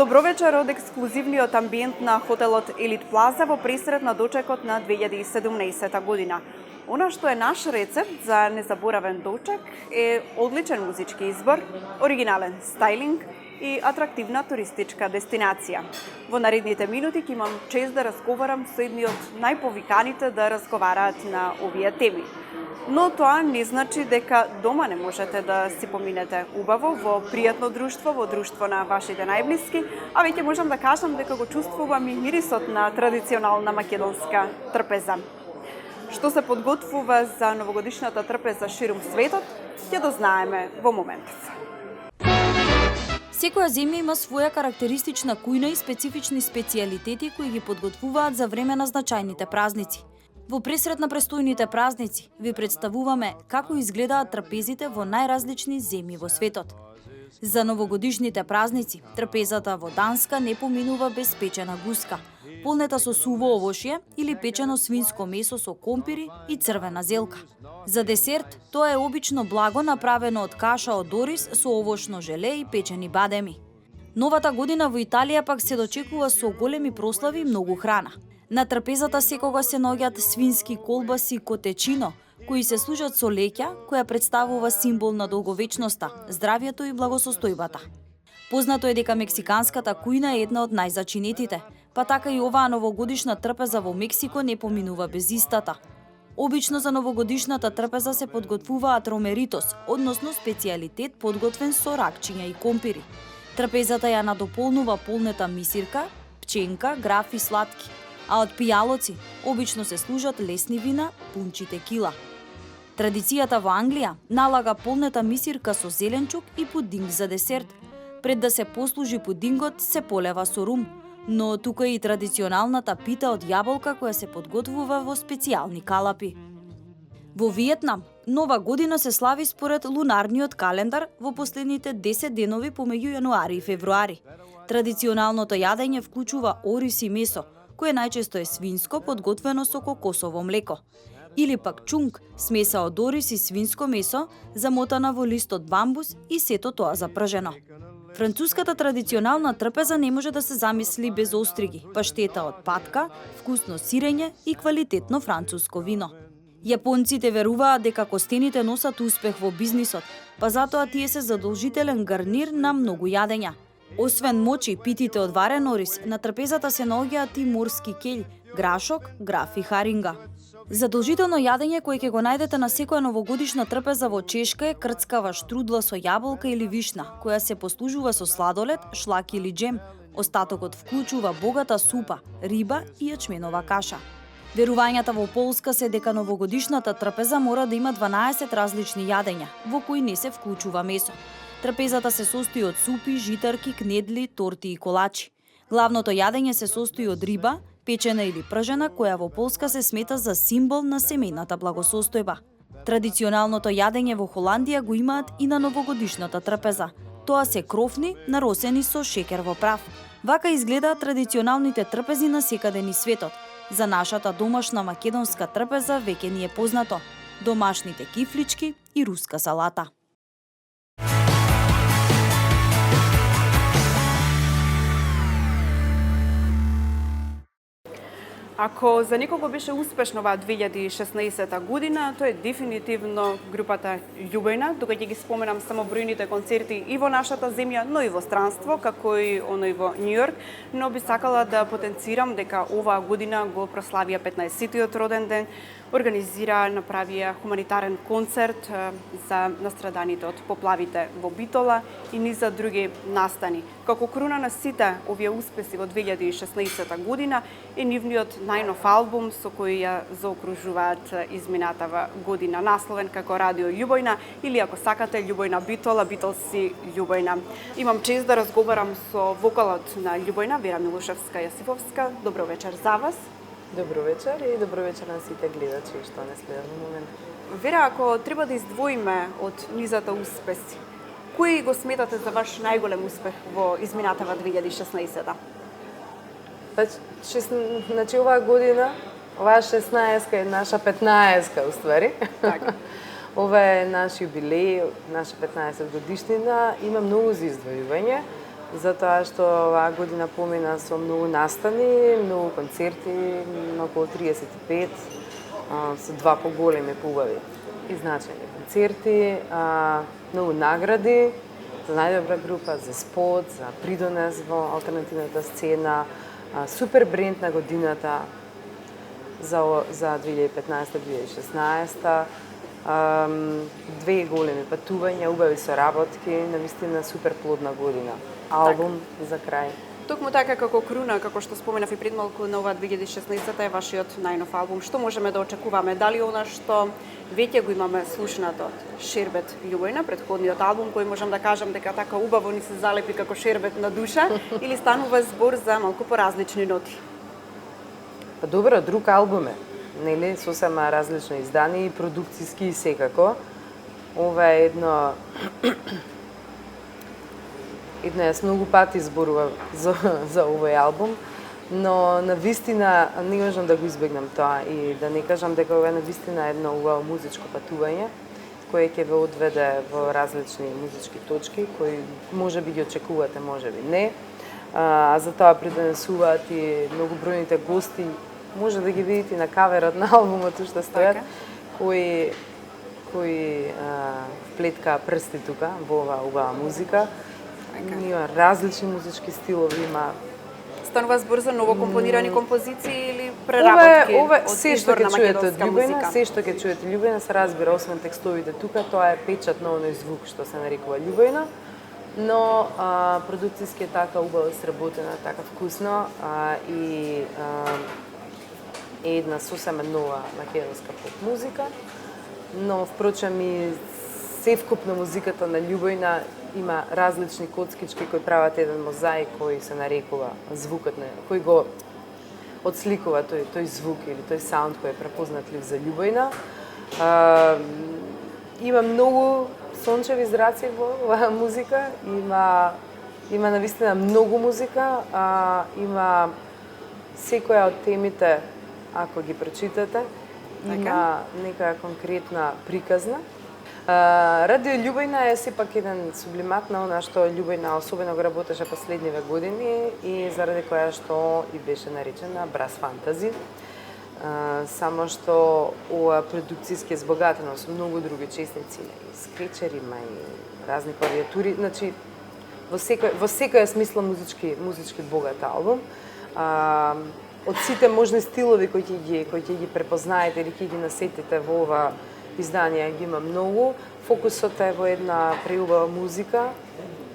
Добро вечер од ексклузивниот амбиент на хотелот Елит Плаза во пресред на дочекот на 2017 година. Она што е наш рецепт за незаборавен дочек е одличен музички избор, оригинален стајлинг и атрактивна туристичка дестинација. Во наредните минути ќе имам чест да разговарам со едни од најповиканите да разговараат на овие теми. Но тоа не значи дека дома не можете да си поминете убаво во пријатно друштво, во друштво на вашите најблиски, а веќе можам да кажам дека го чувствувам и мирисот на традиционална македонска трпеза. Што се подготвува за новогодишната трпеза ширум светот, ќе дознаеме во моментов. Секоја земја има своја карактеристична кујна и специфични специјалитети кои ги подготвуваат за време на значајните празници. Во пресред на престојните празници ви представуваме како изгледаат трпезите во најразлични земји во светот. За новогодишните празници, трпезата во Данска не поминува без печена гуска, полнета со суво овошје или печено свинско месо со компири и црвена зелка. За десерт, тоа е обично благо направено од каша од ориз со овошно желе и печени бадеми. Новата година во Италија пак се дочекува со големи прослави и многу храна. На трпезата секогаш се наоѓаат свински колбаси котечино, кои се служат со леќа, која представува символ на долговечноста, здравјето и благосостојбата. Познато е дека мексиканската кујна е една од најзачинетите, па така и оваа новогодишна трпеза во Мексико не поминува без истата. Обично за новогодишната трпеза се подготвуваат ромеритос, односно специјалитет подготвен со ракчиња и компири. Трпезата ја надополнува полнета мисирка, пченка, граф и сладки, а од пијалоци обично се служат лесни вина, пунч и текила. Традицијата во Англија налага полнета мисирка со зеленчук и пудинг за десерт. Пред да се послужи пудингот се полева со рум, но тука е и традиционалната пита од јаболка која се подготвува во специјални калапи. Во Виетнам, Нова година се слави според лунарниот календар во последните 10 денови помеѓу јануари и февруари. Традиционалното јадење вклучува ориз и месо, кое најчесто е свинско подготвено со кокосово млеко. Или пак чунг, смеса од ориз и свинско месо, замотана во лист од бамбус и сето тоа запржено. Француската традиционална трпеза не може да се замисли без остриги, паштета од патка, вкусно сирење и квалитетно француско вино. Јапонците веруваат дека костените носат успех во бизнисот, па затоа тие се задолжителен гарнир на многу јадења. Освен мочи, питите од варен ориз, на трпезата се наоѓаат и морски келј, грашок, граф и харинга. Задолжително јадење кое ќе го најдете на секоја новогодишна трпеза во Чешка е крцкава штрудла со јаболка или вишна, која се послужува со сладолед, шлак или джем. Остатокот вклучува богата супа, риба и јачменова каша. Верувањата во Полска се дека новогодишната трпеза мора да има 12 различни јадења, во кои не се вклучува месо. Трпезата се состои од супи, житарки, кнедли, торти и колачи. Главното јадење се состои од риба, печена или пржена, која во Полска се смета за символ на семејната благосостојба. Традиционалното јадење во Холандија го имаат и на новогодишната трпеза. Тоа се крофни, наросени со шеќер во прав. Вака изгледаат традиционалните трпези на секаде низ светот. За нашата домашна македонска трпеза веќе ни е познато домашните кифлички и руска салата. Ако за некого беше успешно оваа 2016 година, тоа е дефинитивно групата Љубојна, тука ќе ги споменам само бројните концерти и во нашата земја, но и во странство, како и оној во Њујорк, но би сакала да потенцирам дека оваа година го прославија 15-тиот роден ден, направија хуманитарен концерт за настраданите од поплавите во Битола и низа други настани. Како круна на сите овие успеси во 2016 година е нивниот најнов албум со кој ја заокружуваат изминатава година, насловен како Радио Љубојна или ако сакате Љубојна Битола, Битолси Љубојна. Имам чест да разговарам со вокалот на Љубојна, Вера Милушевска-Јасиповска. Добро вечер за вас. Добро вечер и добро вечер на сите гледачи што не следат во момент. Вера, ако треба да издвоиме од низата успеси, кој го сметате за ваш најголем успех во изминатава 2016-та? Значи оваа година, оваа 16-ка е наша 15-ка уствари. Така. Ова е наш јубилеј, наша 15 годишнина. Има многу за издвојување. затоа што оваа година помина со многу настани, многу концерти, околу 35, со два поголеми, поубави и значајни концерти, многу награди за најдобра група, за спот, за придонес во алтернативната сцена, супер бренд на годината за 2015-2016, две големи патувања, убави соработки, навистина супер плодна година. Албум за крај. Токму така како круна, како што споменав и пред малку на оваа 2016 е вашиот најнов албум. Што можеме да очекуваме? Дали она што веќе го имаме слушнато од Шербет љубовна, претходниот албум, кој можам да кажам дека така убаво ни се залепи како шербет на душа, или станува збор за малку поразлични ноти? Па добро, друг албум е, нели, сосема различно издание и продукциски и секако. Ова е едно јас многу пати зборував за овој албум, но навистина не можам да го избегнам тоа и да не кажам дека ова е навистина едно убаво музичко патување, кое ќе ве одведе во различни музички точки, кои може би ги очекувате, може би не. За тоа придонесуваат и многобројните гости, може да ги видите на каверот на албумот што стојат, кои вплетка прсти тука во оваа убава музика. Има различни музички стилови, има. Станува збор за ново компонирани композиции или преработки од изворна македонска музика? Се што ќе чуете љубовна се разбира, освен текстовите тука, тоа е печат на оној звук што се нарекува љубовна, но продукциски е така убаво сработена, така вкусно и е една сосема нова македонска поп музика, но впрочем и севкупно музиката на љубовна има различни коцкички кои прават еден мозаик кој се нарекува звукот на кој го отсликува тој звук или тој саунд кој е препознатлив за љубовна. Има многу сончеви зраци во оваа музика, има навистина многу музика, има секоја од темите, ако ги прочитате, има некоја конкретна приказна. Радио љубовна е сепак еден сублимат на она што љубовна особено го работеше последниве години и заради која што и беше наречена Brass Fantasy. Само што ова продукцијски е збогатено со многу други честници, и скречери, и разни клавиатури, значи во секоја смисла музички богат албум. Од сите можни стилови кои ќе ги препознаете или ќе ги насетите во ова издание ги има многу. Фокусот е во една преубава музика,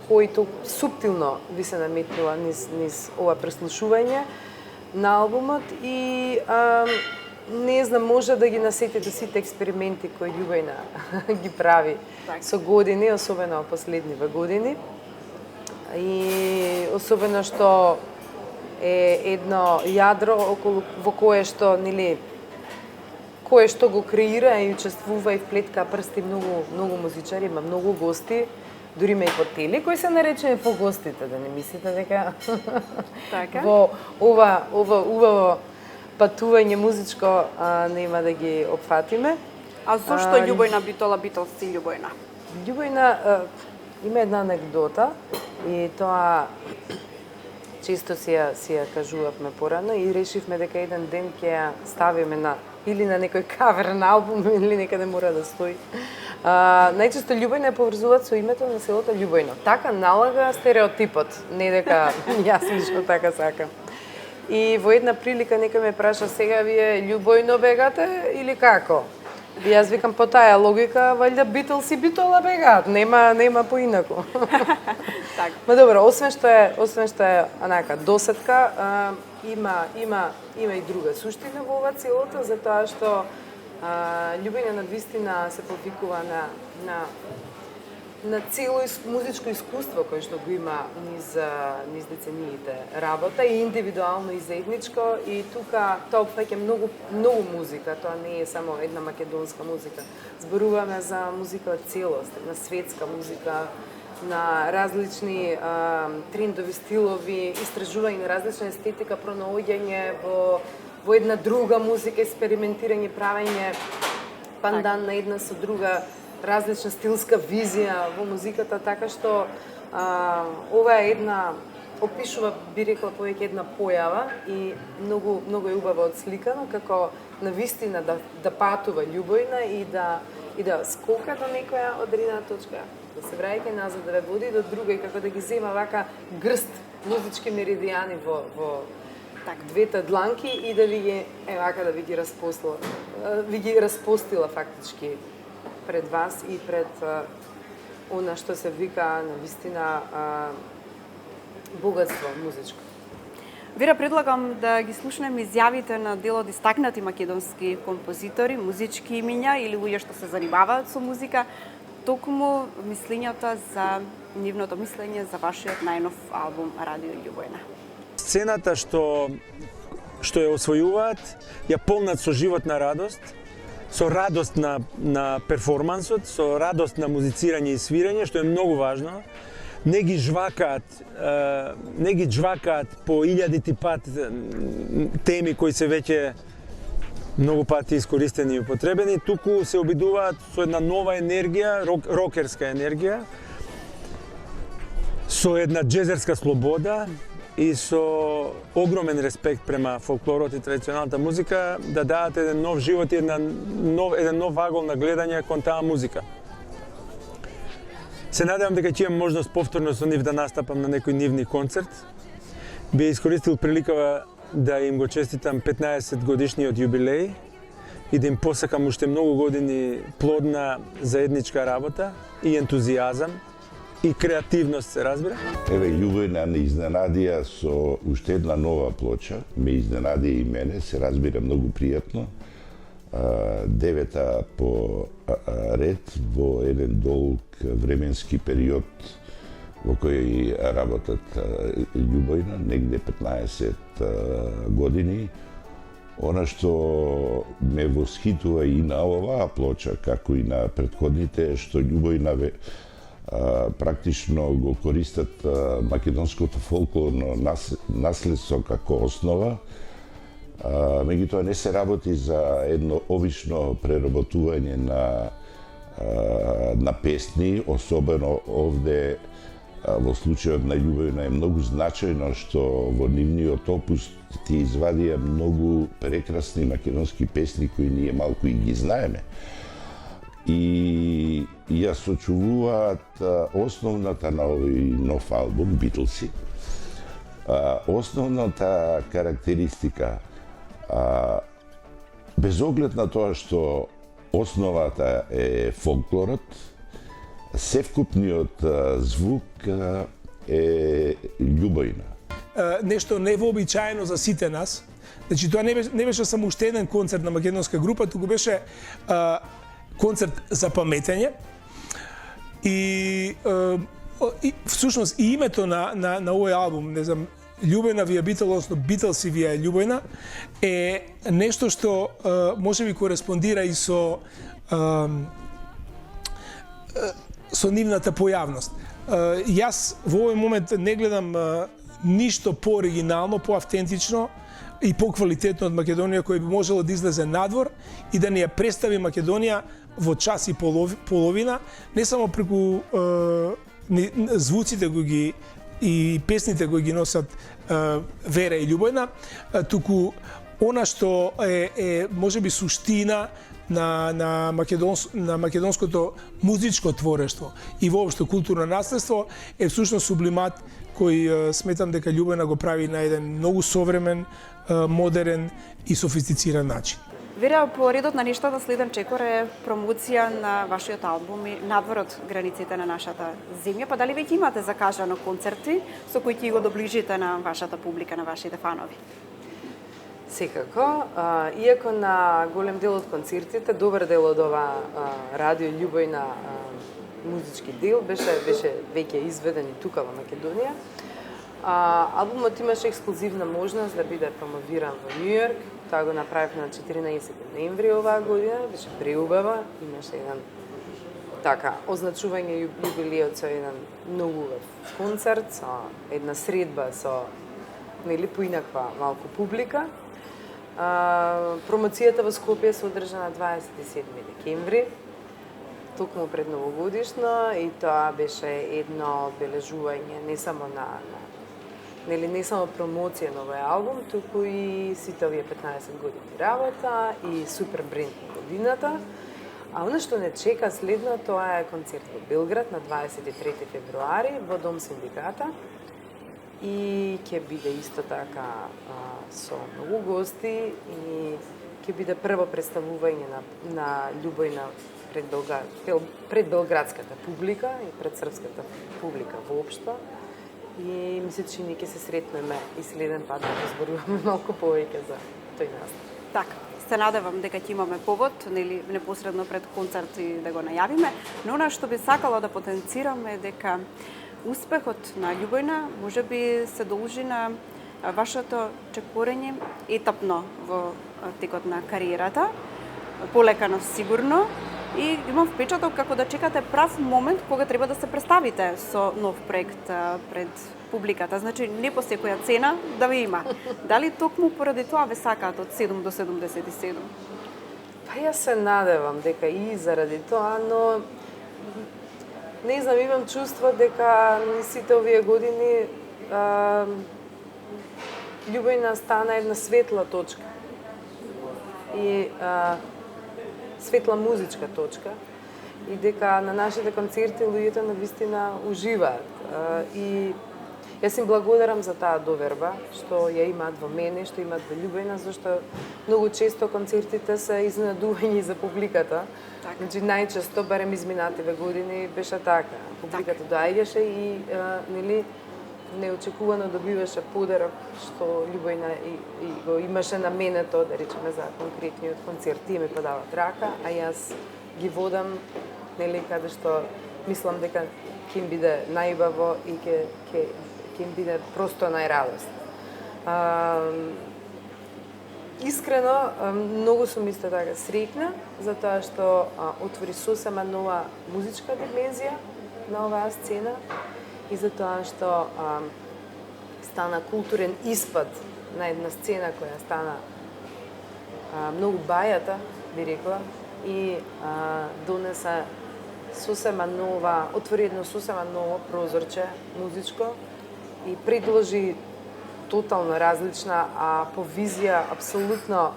којто суптилно ви се наметнува низ ова преслушување на албумот и не знам, може да ги насетите сите експерименти кои љубовна ги прави со години, особено последниве години. И особено што е едно јадро во кое што, нели, кое што го креира и учествува и вплетка прсти многу музичари, има многу гости, дури има и хотели кои се наречени по гостите, да не мислите дека во ова убаво патување музичко нема да ги опфатиме. А зошто љубовна Битола Битолси љубовна? Љубовна има една анегдота и тоа често си ја кажувавме порано и решивме дека еден ден ќе ја ставиме или на некој кавер на албум или некаде мора да стои. Најчесто љубовна е поврзуваат со името на селото Љубојно. Така налага стереотипот, не дека јас лично така сакам. И во една прилика некој ме праша, сега вие Љубојно бегате или како? И јас викам, по таа логика, валјда Битолс и Битола бегаат, нема поинаку. Ма добро, освен што е онака досетка, има и друга суштина во ова целото, затоа што љубовна надвистина се повикува на цело музичко искуство кое што го има низ децениите работа и индивидуално и заедничко и тука тоа опфаќа многу музика, тоа не е само една македонска музика. Зборуваме за музика од целост, на светска музика, на различни трендови стилови, истражување на различна естетика, пронаоѓање во една друга музика, експериментирање, правење пандан на една со друга, различна стилска визија во музиката, така што Ова е една опишува, би рекла, повеќе една појава и многу е убаво отсликано како навистина да патува љубовна и да скока до некоја одредена точка, да се враќа назад, да ве води до друга и како да ги зема вака грст музички меридијани во двете дланки и да ви ги вака да ви ги распостила фактички пред вас и пред она што се вика навистина богатство музичко. Вера, предлагам да ги слушнеме изјавите на дел од истакнати македонски композитори, музички имиња или луѓе што се занимаваат со музика, токму мислењата за нивното мислење за вашиот најнов албум Радио Љубојна. Сцената што ја освојуваат, ја полнат со животна радост, со радост на перформансот, со радост на музицирање и свирење, што е многу важно. Не ги жвакаат по илјадити пат теми кои се веќе многу пати искористени и употребени, туку се обидуваат со една нова енергија, рокерска енергија, со една джезерска слобода и со огромен респект према фолклорот и традиционалната музика, да дадат еден нов живот и еден нов вагол на гледање кон таа музика. Се надевам дека ќе имам можност повторно со нив да настапам на некој нивни концерт. Би искористил приликава да им го честитам 15 годишниот јубилеј и да им посакам уште многу години плодна заедничка работа и ентузијазам и креативност, се разбира. Еве, Љубојна не изненадија со уште една нова плоча. Ме изненадија и мене, се разбира многу пријатно. Девета по ред во еден долг временски период во кој работат Љубојна, негде 15 години. Она што ме восхитува и на оваа плоча, како и на претходните, е што Љубојна практично го користат македонското фолклорно наследство како основа. Меѓутоа не се работи за едно обично преработување на песни, особено овде во случајот на Љубојна е многу значајно што во нивниот опус ти извадија многу прекрасни македонски песни кои ние малку и ги знаеме. И ја сочувуваат основната на овој нов албум, Битлси. Основната карактеристика, без оглед на тоа што основата е фолклорот, севкупниот звук е Љубојна. Нешто невообичаено за сите нас. Значи, тоа не беше само уште еден концерт на македонска група, туку беше концерт за паметење. И всушност и името на овој албум, не знам, Љубојна ви е Битл, односно Битлси ви е Љубојна, е нешто што може би кореспондира и со нивната појавност. Јас во овој момент не гледам ништо по-оригинално, по-автентично и по-квалитетно од Македонија кој би можело да излезе надвор и да ни ја представи Македонија во час и половина, не само преку звуците кои ги и песните кои ги носат Вера и Љубојна, туку она што е можеби суштина на македонското музичко творештво и воопшто културно наследство е всушност сублимат кој сметам дека Љубојна го прави на еден многу современ, модерен и софистициран начин. Вера, по редот на нештата следен чекор е промоција на вашиот албум и надвор од границите на нашата земја. Па дали веќе имате закажано концерти со кои ќе го доближите на вашата публика, на вашите фанови? Секако, иако на голем дел од концертите, добар дел од ова Радио Љубојна музички дел беше веќе изведен и тука во Македонија. Албумот имаше ексклузивна можност да биде промовиран во Њу Йорк. Тоа го направивме на 14 ноември оваа година, беше преубава, имаше еден означување јубилеот со еден многу убав концерт, со една средба со поинаква малку публика. Промоцијата во Скопје се одржа на 27 декември. токму пред новогодишно и тоа беше едно одбележување не само не само промоција на овој албум, туку и сите овие 15 години работа и супер бренд на годината. А оно што не чека следно, тоа е концерт во Белград на 23 февруари во Дом синдиката. И ќе биде исто така со многу гости и ќе биде прво представување на Љубојна пред белградската публика и пред српската публика воопшто. И мислам, че ние ќе се сретнеме и следен пат да разборуваме малку повеќе за тој настав. Така, се надевам дека ќе имаме повод, нели непосредно пред концерт и да го најавиме, но она што би сакала да потенцираме дека успехот на Љубојна можеби се должи на вашето чекорење етапно во текот на кариерата, полека сигурно, и имам впечаток како да чекате прав момент кога треба да се представите со нов проект пред публиката. Значи, не по секоја цена да ви има. Дали токму поради тоа ве сакаат од 7 до 77? Па јас се надевам дека и заради тоа, но не знам, имам чувство дека сите овие години Љубојна стана една светла точка и светла музичка точка и дека на нашите концерти луѓето навистина уживаат. И јас им благодарам за таа доверба што ја имаат во мене, што имаат во Љубојна, зашто многу често концертите се изненадувања за публиката. Значи најчесто, барем изминативе години, беше така. Публиката доаѓаше и нели неочекувано добиваше подарок што Љубојна и го имаше наменето, да речеме, за конкретниот концерт. Тие ми подават рака, а јас ги водам, нели, каде што мислам дека ќе им биде најубаво и ќе им биде просто најрадост. Искрено, многу сум исто така среќна за тоа што отвори сосема нова музичка димензија на оваа сцена и за тоа што стана културен испад на една сцена која стана многу бајата, би рекла, и донеса сосема нова, отвори едно сосема ново прозорче музичко и предложи тотално различна, а по визија апсолутно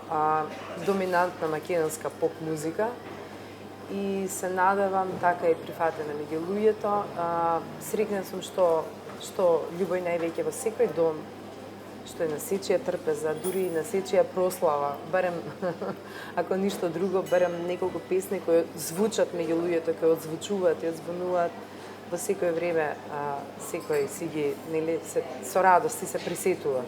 доминантна македонска поп музика. И се надевам така и прифатена меѓу луѓето. Среќна сум што Љубојна е веќе во секој дом, што е на сечија трпеза, дури и на сечија прослава, барем ако ништо друго, барем неколку песни кои звучат меѓу луѓето, кои одзвучуваат и одзвонуваат во секој време, секој си ги, нели, со радост и се присетува.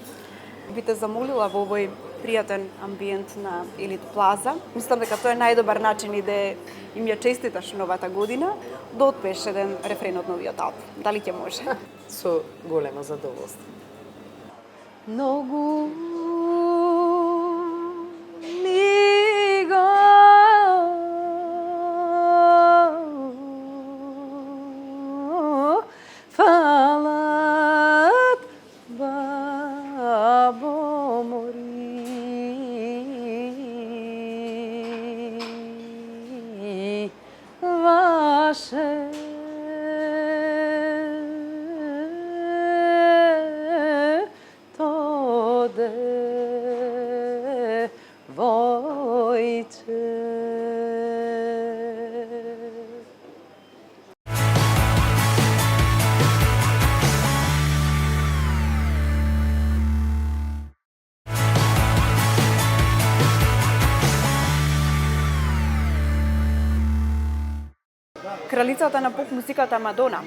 Би те замолила во овој пријатен амбиент на Елит Плаза. Мислам дека тоа е најдобар начин и да им ја честиташ новата година, да отпееш еден рефрен од новиот албум. Дали ќе може? Со големо задоволство. Многу ми го фалат бабо мори ваше Кралицата на поп музиката Мадона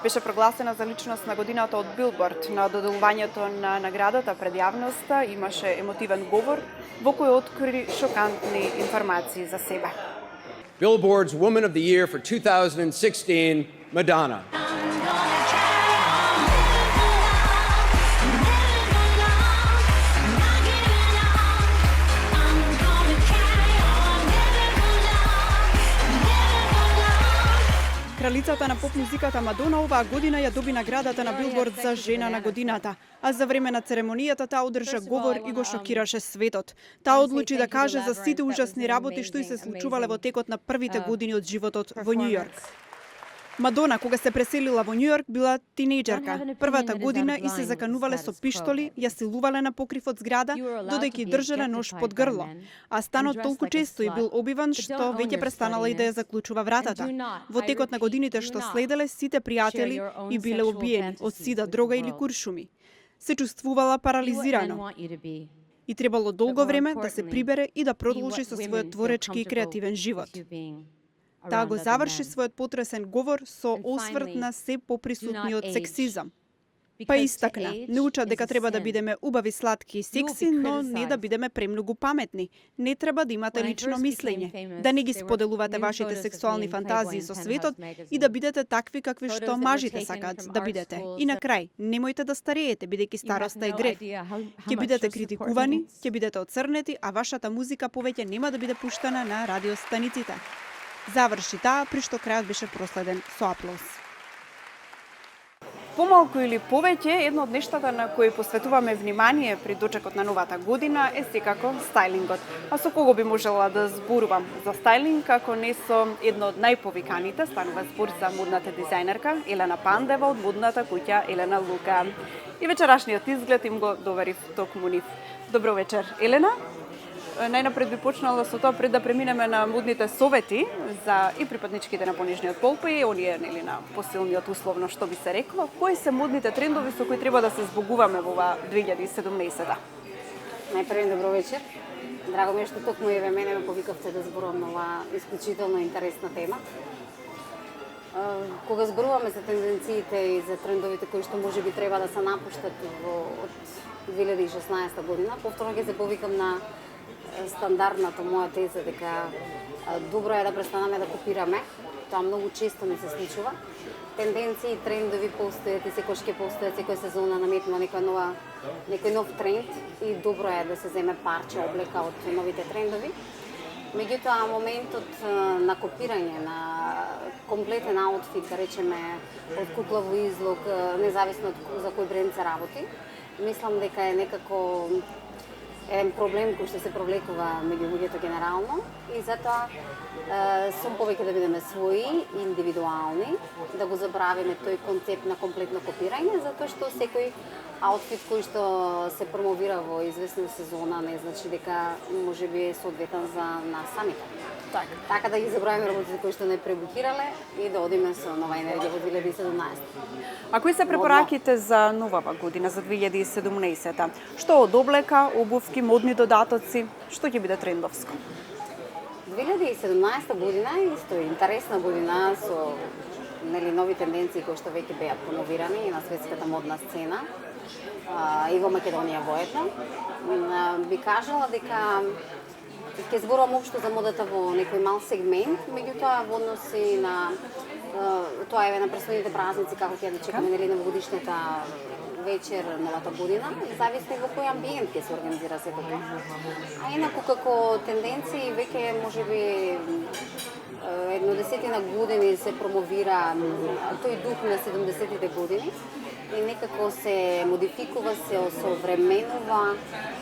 беше прогласена за личност на годината од Билборд. На доделувањето на наградата пред јавноста имаше емотивен говор во кој откри шокантни информации за себе. Billboard's Woman of the Year for 2016, Madonna. Кралицата на поп музиката Мадона оваа година ја доби наградата на Билборд за жена на годината, а за време на церемонијата таа одржа говор и го шокираше светот. Таа одлучи да каже за сите ужасни работи што ѝ се случувале во текот на првите години од животот во Њу Јорк. Мадона, кога се преселила во Њу Јорк, била тинејџерка. Првата година и се заканувале со пиштоли, ја силувале на покрив од зграда, додејќи држале нож под грло. А станот толку често и бил обиван што веќе престанала и да ја заклучува вратата. Во текот на годините што следеле, сите пријатели и биле убиени од сида, дрога или куршуми. Се чувствувала парализирано и требало долго време да се прибере и да продолжи со својот творечки и креативен живот. Таа го заврши својот потресен говор со осврт на се поприсутниот сексизам. Па истакна, не учат дека треба да бидеме убави, сладки и секси, но не да бидеме премногу паметни. Не треба да имате лично мислење, да не ги споделувате вашите сексуални фантазии со светот и да бидете такви какви што мажите сакаат да бидете. И на крај, немојте да стареете, бидејќи староста е грев. Ќе бидете критикувани, ќе бидете оцрнети, а вашата музика повеќе нема да биде пуштана на радиостаниците. Заврши таа, при што крајот беше проследен со аплауз. Помалку или повеќе, едно од нештата на кои посветуваме внимание при дочекот на новата година е секако стајлингот. А со кого би можела да зборувам за стајлинг, ако не со едно од најповиканите, станува збор за модната дизајнерка Елена Пандева од модната куќа Елена Лука. И вечерашниот изглед им го доверив токму нив. Добро вечер, Елена. Најнапред би почнала со тоа пред да преминеме на модните совети за и припадничките на понижниот пол, па и оние нели на посилниот условно што би се рекло. Кои се модните трендови со кои треба да се збогуваме во оваа 2017-та? Најпред добро вечер. Драго ми е што токму и ве мене ме повикавте да зборувам на оваа исклучително интересна тема. Кога зборуваме за тенденциите и за трендовите кои што можеби треба да се напуштат од 2016 година, повторно ќе се повикам на стандардната моја теза дека добро е да престанеме да копираме. Тоа многу често не се случува. Тенденции, трендови постојат и секојаш ќе постојат, секоја сезона наметнува некој нов тренд и добро е да се земе парче облека од новите трендови. Меѓутоа, моментот на копирање, на комплетен аутфит, да речеме, од кукла во излог, независно од за кој бренд се работи, мислам дека е некако еден проблем кој што се провлекува меѓу луѓето генерално и затоа сум повеќе да бидеме своји, индивидуални, да го забравиме тој концепт на комплетно копирање, затоа што секој аутфит кој што се промовира во известна сезона не значи дека можеби е соодветен за нас самите. Така да ги забравиме работите кои што не пребукирале и да одиме со нова енергија во 2017. А кои се препораките за новава година, за 2017-та? Што од облека, обувки, модни додатоци, што ќе биде трендовско? 2017 година е исто интересна година со нови тенденции кои што веќе беа промовирани и на светската модна сцена и во Македонија воедно. Би кажала дека ќе зборувам општо за модата во некој мал сегмент, меѓутоа во односи на тоа е на престојните празници како ќе да чекаме на новогодишната вечер новата година, зависи во кој амбиент ќе се организира сето тоа. А инаку како тенденции веќе можеби едно десетина години се промовира тој дух на 70-тите години и некако се модификува, се осовременува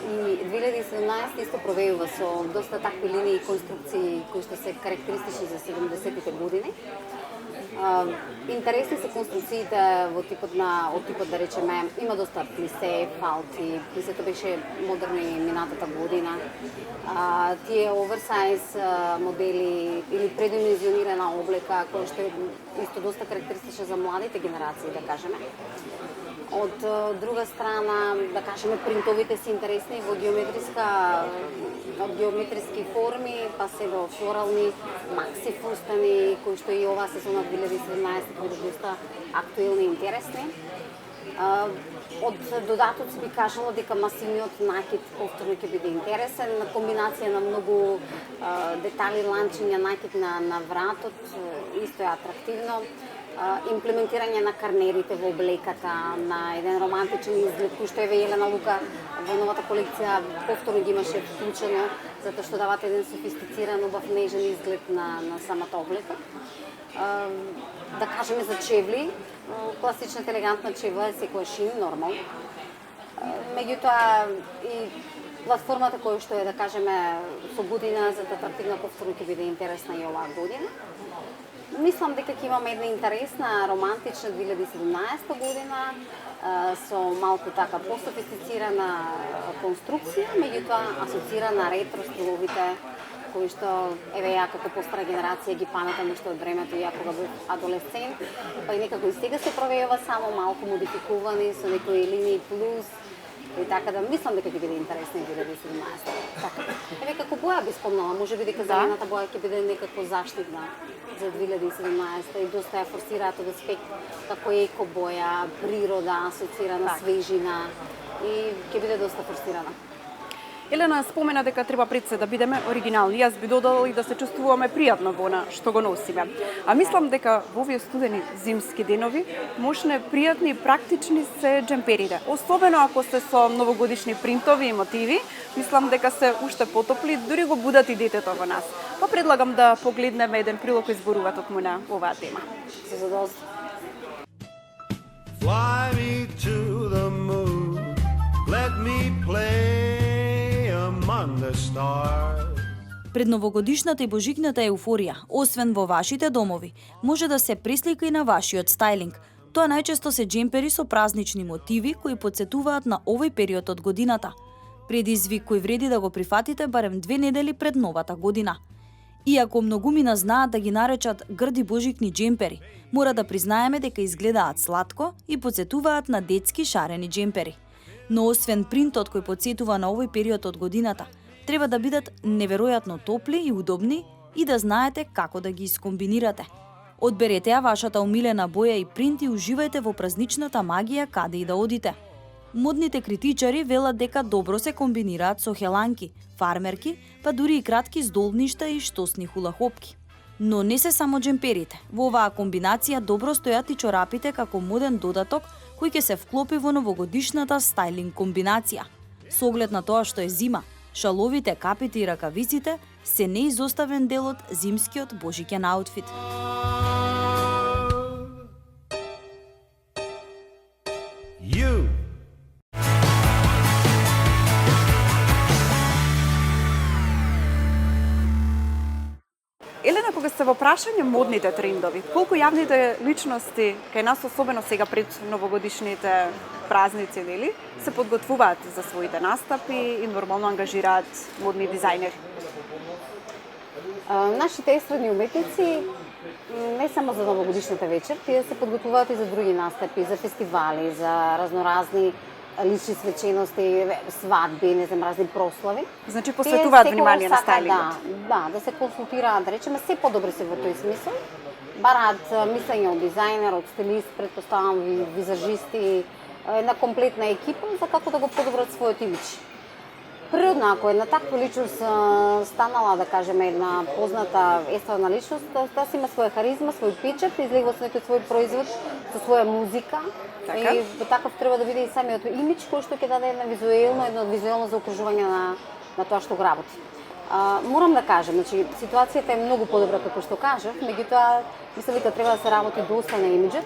и 2017 исто провеува со доста такви линии и конструкции кои што се карактеристични за 70-тите години. Интересни се конструкциите од типот да речеме, има доста плисе, фалти, плисето беше модерно и минатата година. Тие оверсайз модели или предимenzionирана облека, која што е исто доста карактеристична за младите генерации, да кажеме. Од друга страна, да кажеме, принтовите се интересни од геометриски форми, па се до флорални макси фустани, кои што и оваа сезона 2017 бидат доста актуелни и интересни. Од додатоци би кажала дека масивниот накид повторно ќе биде интересен, комбинација на многу детали ланчиња накид на вратот, исто е атрактивно. имплементирање на карнерите во облеката, на еден романтичен изглед, кој што е Елена Лука во новата колекција повторно ги имаше вклучено, затоа што дават еден софистициран, убав нежен изглед на самата облека. Да кажеме за чевли, класичната елегантна чевла е секоја шин, нормално. Меѓутоа и платформата која што е, да кажеме, со година за да атрактивна повторно ќе биде интересна и оваа година. Мислам дека ќе имаме една интересна, романтична 2017 година со малку така пософистицирана конструкција, меѓутоа асоцирана ретро стиловите кои што, еве ја како постара генерација ги памтам уште од времето ја кога бев адолесцент, па и некако и сега се провеува само малку модификувани со некои линии плюс. И така да мислам дека ќе биде интересна 2017. Така. Еве како боја би спомнала, можеби дека зелената боја ќе биде некако заштитна за 2017 и доста ја форсираат од аспект како еко боја, природа, асоцирана свежина и ќе биде доста форсирана. Елена спомена дека треба пред се да бидеме оригинални. Јас би додала и да се чувствуваме пријатно во она што го носиме. А мислам дека во овие студени зимски денови можне пријатни и практични се џемперите. Особено ако се со новогодишни принтови и мотиви, мислам дека се уште потопли, дури го будат и детето во нас. Па предлагам да погледнеме еден прилог кој зборува токму на оваа тема. Со задоволство. Fly me to the moon, let me play among the stars. Пред новогодишната и божикната еуфорија, освен во вашите домови, може да се преслика и на вашиот стајлинг. Тоа најчесто се џемпери со празнични мотиви кои потсетуваат на овој период од годината. Предизвик кој вреди да го прифатите барем 2 недели пред новата година. Иако многумина знаат да ги наречат грди божикни џемпери, мора да признаеме дека изгледаат сладко и потсетуваат на детски шарени џемпери. Но освен принтот кој потсетува на овој период од годината, треба да бидат неверојатно топли и удобни и да знаете како да ги искомбинирате. Одберете ја вашата омилена боја и принт и уживајте во празничната магија каде и да одите. Модните критичари велат дека добро се комбинираат со хеланки, фармерки, па дури и кратки здолништа и штосни хулахопки. Но не се само џемперите. Во оваа комбинација добро стојат и чорапите како моден додаток кој ќе се вклопи во новогодишната стајлинг комбинација. Со оглед на тоа што е зима, шаловите, капите и ракавиците се неизоставен дел од зимскиот божиќен аутфит. You. Елена, кога се во прашање модните трендови, колку јавните личности кај нас, особено сега пред новогодишните празници, нели, се подготвуваат за своите настапи и нормално ангажираат модни дизајнери? Нашите естрадни уметници не само за новогодишната вечер, тие се подготвуваат и за други настапи, за фестивали, за разноразни лични свечености, свадби, не знам, разни прослави. Значи посветуваат внимание на стајлингот. Да се консултираат, да речеме, се подобри се во тој смисол. Бараат мислење од дизајнер, од стилист, предпоставам визажисти, една комплетна екипа за како да го подобрат својот имидж. Природно, ако една таква личност станала, да кажеме, една позната естрадна личност, таа си има своја харизма, свој печат, излегува со некој свој производ, со своја музика. Така? И таков треба да биде и самиот имидж кој што ќе даде едно визуелно заокружување на тоа што го работи. Морам да кажам, значи ситуацијата е многу подобра како што кажав, меѓутоа мислам дека треба да се работи доста на имиджот.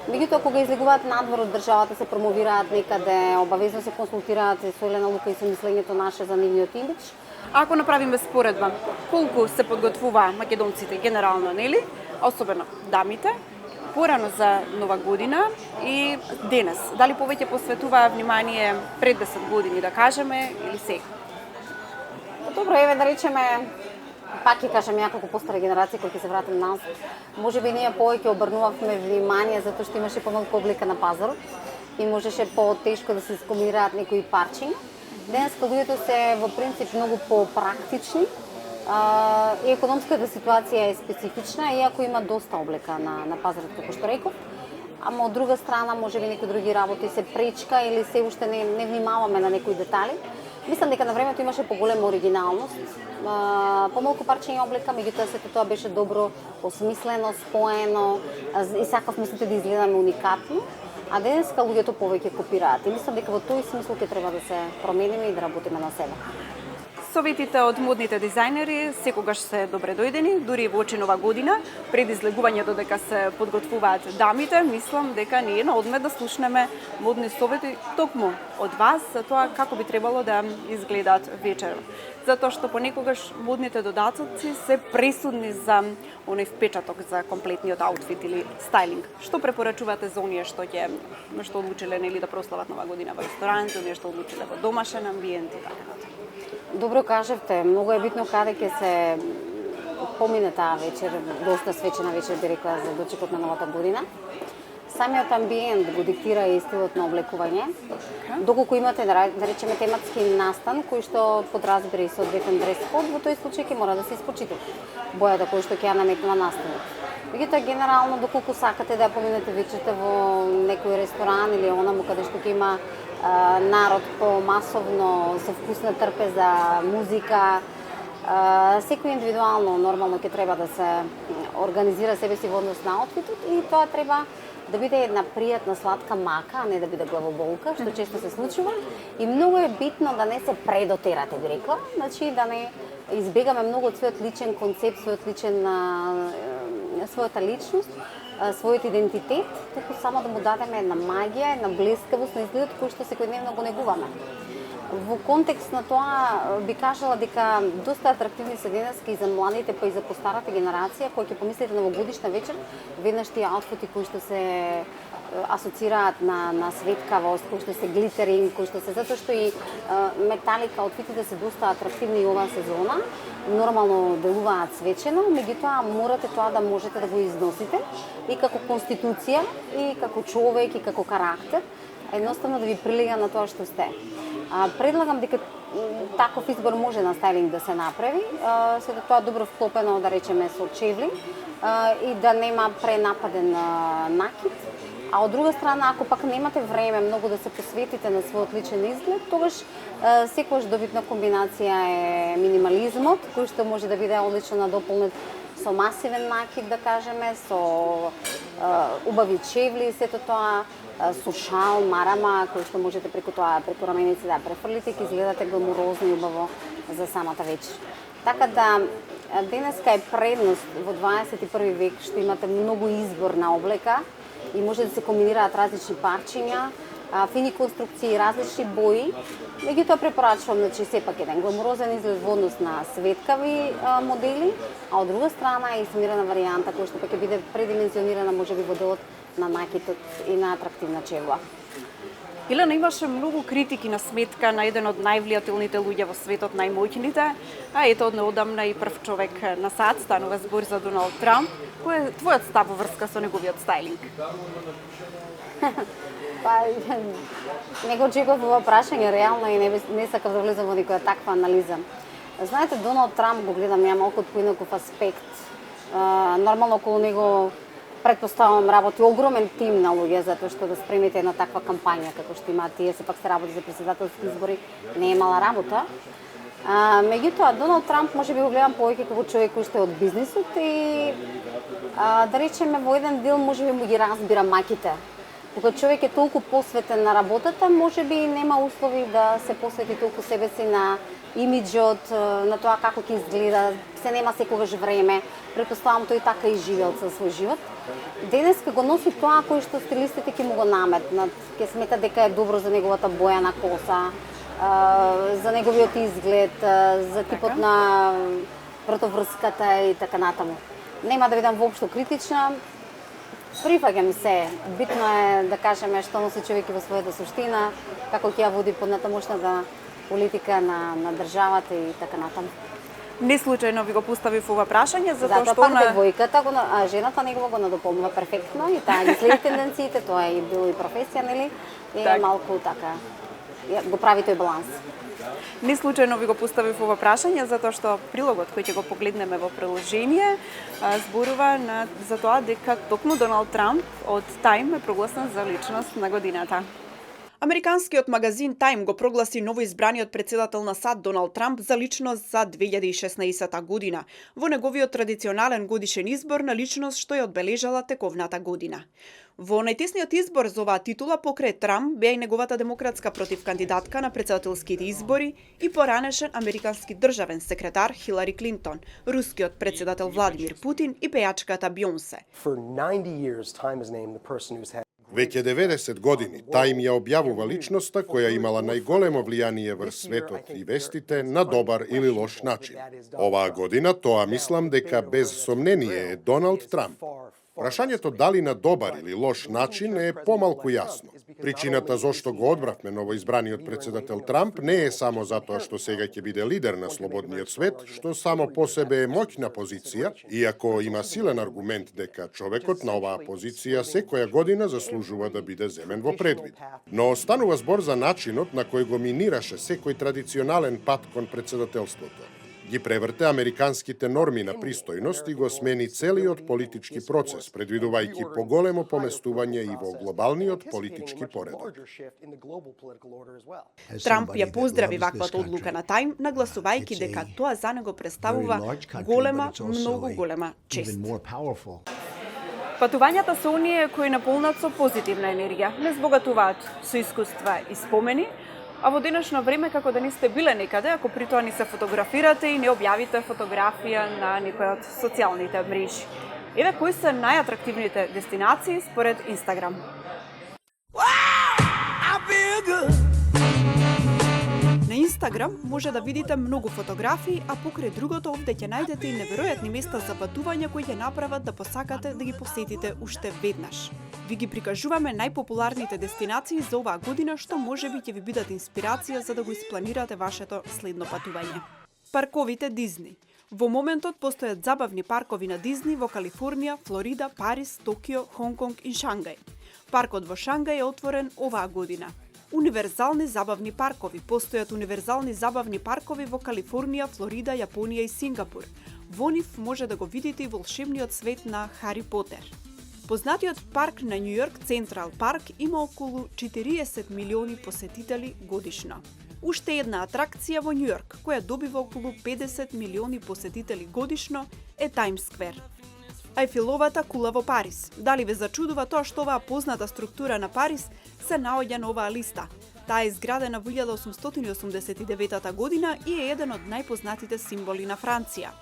Меѓутоа, кога излегуваат надвор од државата, се промовираат некаде, обавезно се консултираат со Елена Лука и со мислењето наше за нивниот имидж. Ако направиме споредба, колку се подготвува македонците генерално, нели, особено дамите, порано за нова година и денес? Дали повеќе посветуваа внимание пред 10 години, да кажеме, или сега? Добро, еве да речеме, пак ќе кажам ја како постара генерација кој ќе се вратим назад. Можеби ние повеќе обрнувавме внимание затоа што имаше помалку облика на пазарот и можеше потешко да се искомбинираат некои парчиња. Денес луѓето се во принцип многу попрактични. И економската ситуација е специфична, иако има доста облека на пазарот, како што реков. Ама од друга страна, можеби некои други работи се пречка или се уште не внимаваме на некои детали. Мислам дека на времето имаше поголема оригиналност, помалку парчења облека, меѓутоа сето тоа беше добро осмислено, споено и сакав мислите да изгледаме уникатно, а денеска луѓето повеќе копираат. И мислам дека во тој смисол ќе треба да се промениме и да работиме на себе. Советите од модните дизајнери секогаш се добре дојдени, дури во очи нова година, пред излегувањето дека се подготвуваат дамите, мислам дека не е на одмет да слушнеме модни совети токму од вас за тоа како би требало да изгледаат вечер. Затоа што понекогаш модните додатоци се пресудни за оној впечаток за комплетниот аутфит или стајлинг. Што препорачувате за оние што одлучиле нели да прослават нова година во ресторант, оние што одлучиле во домашен амбиент и така натаму? Добро кажавте, многу е битно каде ќе се помине таа вечер, доста свечена вечер би рекла за дочекот на новата година. Самиот амбиент го диктира и стилот на облекување. Доколку имате, да речеме, тематски настан, кој што подразбира и соодветен дрес-код, во тој случај ќе мора да се испочитува бојата кој што ќе ја наметнува настанот. Меѓутоа, генерално, доколку сакате да ја поминете вечерта во некој ресторан или онаму каде што ќе има народ по-масовно, со вкус на трпеза, музика, секој индивидуално, нормално ќе треба да се организира себе си во однос на аутфитот и тоа треба да биде една пријатна сладка мака, а не да биде главоболка, што често се случува. И многу е битно да не се предотерате, би рекла, значи да не избегаме многу од својот личен концепт, својата личност, својот идентитет, туку само да му дадеме една магија, една блескавост на изгледот кој што секојдневно го негуваме. Во контекст на тоа би кажала дека доста атрактивни се денеска и за младите, па и за постарата генерација, кои ќе помислите на новогодишна вечер, веднаш тие аутфити кои што се асоцираат на светкавост, кои што се глитеринг, кои што се затоа што и металика аутфитите се доста атрактивни и оваа сезона, нормално делуваат свечено, меѓутоа морате тоа да можете да го износите и како конституција, и како човек, и како карактер, едноставно да ви прилега на тоа што сте. Предлагам дека таков избор може на стајлинг да се направи, се да тоа добро вклопено, да речеме, со чевли и да нема пренападен накид. А од друга страна, ако пак немате време многу да се посветите на својот личен изглед, тогаш секогаш добитна комбинација е минимализмот, кој што може да биде одлично надополнет со масивен накид, да кажеме, со убави чевли и сето тоа, со шал, марама, кој што можете преку раменици да префрлите и ќе изгледате гламурозно и убаво за самата вечер. Така да, денеска е предност во 21 век што имате многу избор на облека и може да се комбинираат различни парчиња, фини конструкции, различни бои. Меѓутоа препорачувам, значи, сепак еден гламурозен изглед во однос на светкави модели, а од друга страна е смирена варијанта која што пак ќе биде предимензионирана можеби во делот на накитот и на атрактивна чевла. Илена, имаше многу критики на сметка на еден од највлијателните луѓе во светот, најмоќните, а ето однеодамна и прв човек на сад, станува збор за Доналд Трамп. Кој е твојот став во врска со неговиот стајлинг? Не го очекував ова прашање реално и не сакав да влезам во некоја таква анализа. Знаете, Доналд Трамп го гледам ја малку од поинаков аспект. Нормално околу него предпоставам работи огромен тим на луѓе затоа што да спремите една таква кампања како што имаат тие, сепак се работи за претседателски избори, не е мала работа. Меѓутоа, Доналд Трамп може би го гледам повеќе како човек кој што е од бизнисот и да речеме во еден дел може би му ги разбира маките. Кога човек е толку посветен на работата, може би нема услови да се посвети толку себе си на имиджот, на тоа како ќе изгледа, се нема секогаш време. Претпоставам тој така и живеел со свој живот. Денеска го носи тоа кој што стилистите ќе му го наметнат, ќе смета дека е добро за неговата боја на коса, за неговиот изглед, за типот на вратоврската и така натаму. Нема да бидам воопшто критична. Прифаќам се. Битно е да кажеме што носи човек во својата суштина, како ќе ја води поднатамошната политика на државата и така натаму. Не случајно ви го поставив ова прашање, затоа што пак девојката, жената негова го надополнува перфектно и таа ги следи тенденциите, тоа е било и професија, нели? И малку така го прави тој баланс. Не случајно ви го поставив ова прашање, затоа што прилогот кој ќе го погледнеме во приложение зборува за тоа дека токму Доналд Трамп од Time е прогласен за личност на годината. Американскиот магазин Time го прогласи новоизбраниот председател на САД Доналд Трамп за личност за 2016 година, во неговиот традиционален годишен избор на личност што ја одбележала тековната година. Во најтесниот избор за оваа титула покрај Трамп беа и неговата демократска противкандидатка на председателските избори и поранешен американски државен секретар Хилари Клинтон, рускиот председател Владимир Путин и пејачката Бјонсе. Веќе 90 години Тајм ја објавува личноста која имала најголемо влијание врз светот и вестите на добар или лош начин. Оваа година тоа мислам дека без сомнение е Доналд Трамп. Прашањето дали на добар или лош начин е помалку јасно. Причината зошто го одбравме новоизбраниот председател Трамп не е само затоа што сега ќе биде лидер на слободниот свет, што само по себе е моќна позиција, иако има силен аргумент дека човекот на оваа позиција секоја година заслужува да биде земен во предвид. Но останува збор за начинот на кој го минираше секој традиционален пат кон председателството. Ги преврте американските норми на пристојност и го смени целиот политички процес, предвидувајќи поголемо поместување и во глобалниот политички поредок. Трамп ја поздрави ваквата одлука на Тајм, нагласувајќи дека тоа за него представува голема, многу голема чест. Патувањата со оние кои наполнат со позитивна енергија, не збогатуваат со искуства и спомени, а во денешно време како да не сте биле некаде, ако при тоа ни се фотографирате и не објавите фотографија на некој од социјалните мрежи. Еве кои се најатрактивните дестинации според Инстаграм. На Инстаграм може да видите многу фотографии, а покрај другото овде ќе најдете и неверојатни места за патување кои ќе направат да посакате да ги посетите уште веднаш. Ви ги прикажуваме најпопуларните дестинации за оваа година што можеби ќе ви бидат инспирација за да го испланирате вашето следно патување. Парковите Дизни. Во моментот постојат забавни паркови на Дизни во Калифорнија, Флорида, Париз, Токио, Хонконг и Шангај. Паркот во Шангај е отворен оваа година. Универзални забавни паркови. Постојат универзални забавни паркови во Калифорнија, Флорида, Јапонија и Сингапур. Во нив може да го видите и волшебниот свет на Хари Потер. Познатиот парк на Њу Јорк, Централ парк, има околу 40 милиони посетители годишно. Уште една атракција во Њу Јорк, која добива околу 50 милиони посетители годишно, е Таймс Сквер. Ајфеловата кула во Париз. Дали ве зачудува тоа што оваа позната структура на Париз се наоѓа на оваа листа? Таа е изградена во 1889 година и е еден од најпознатите символи на Франција.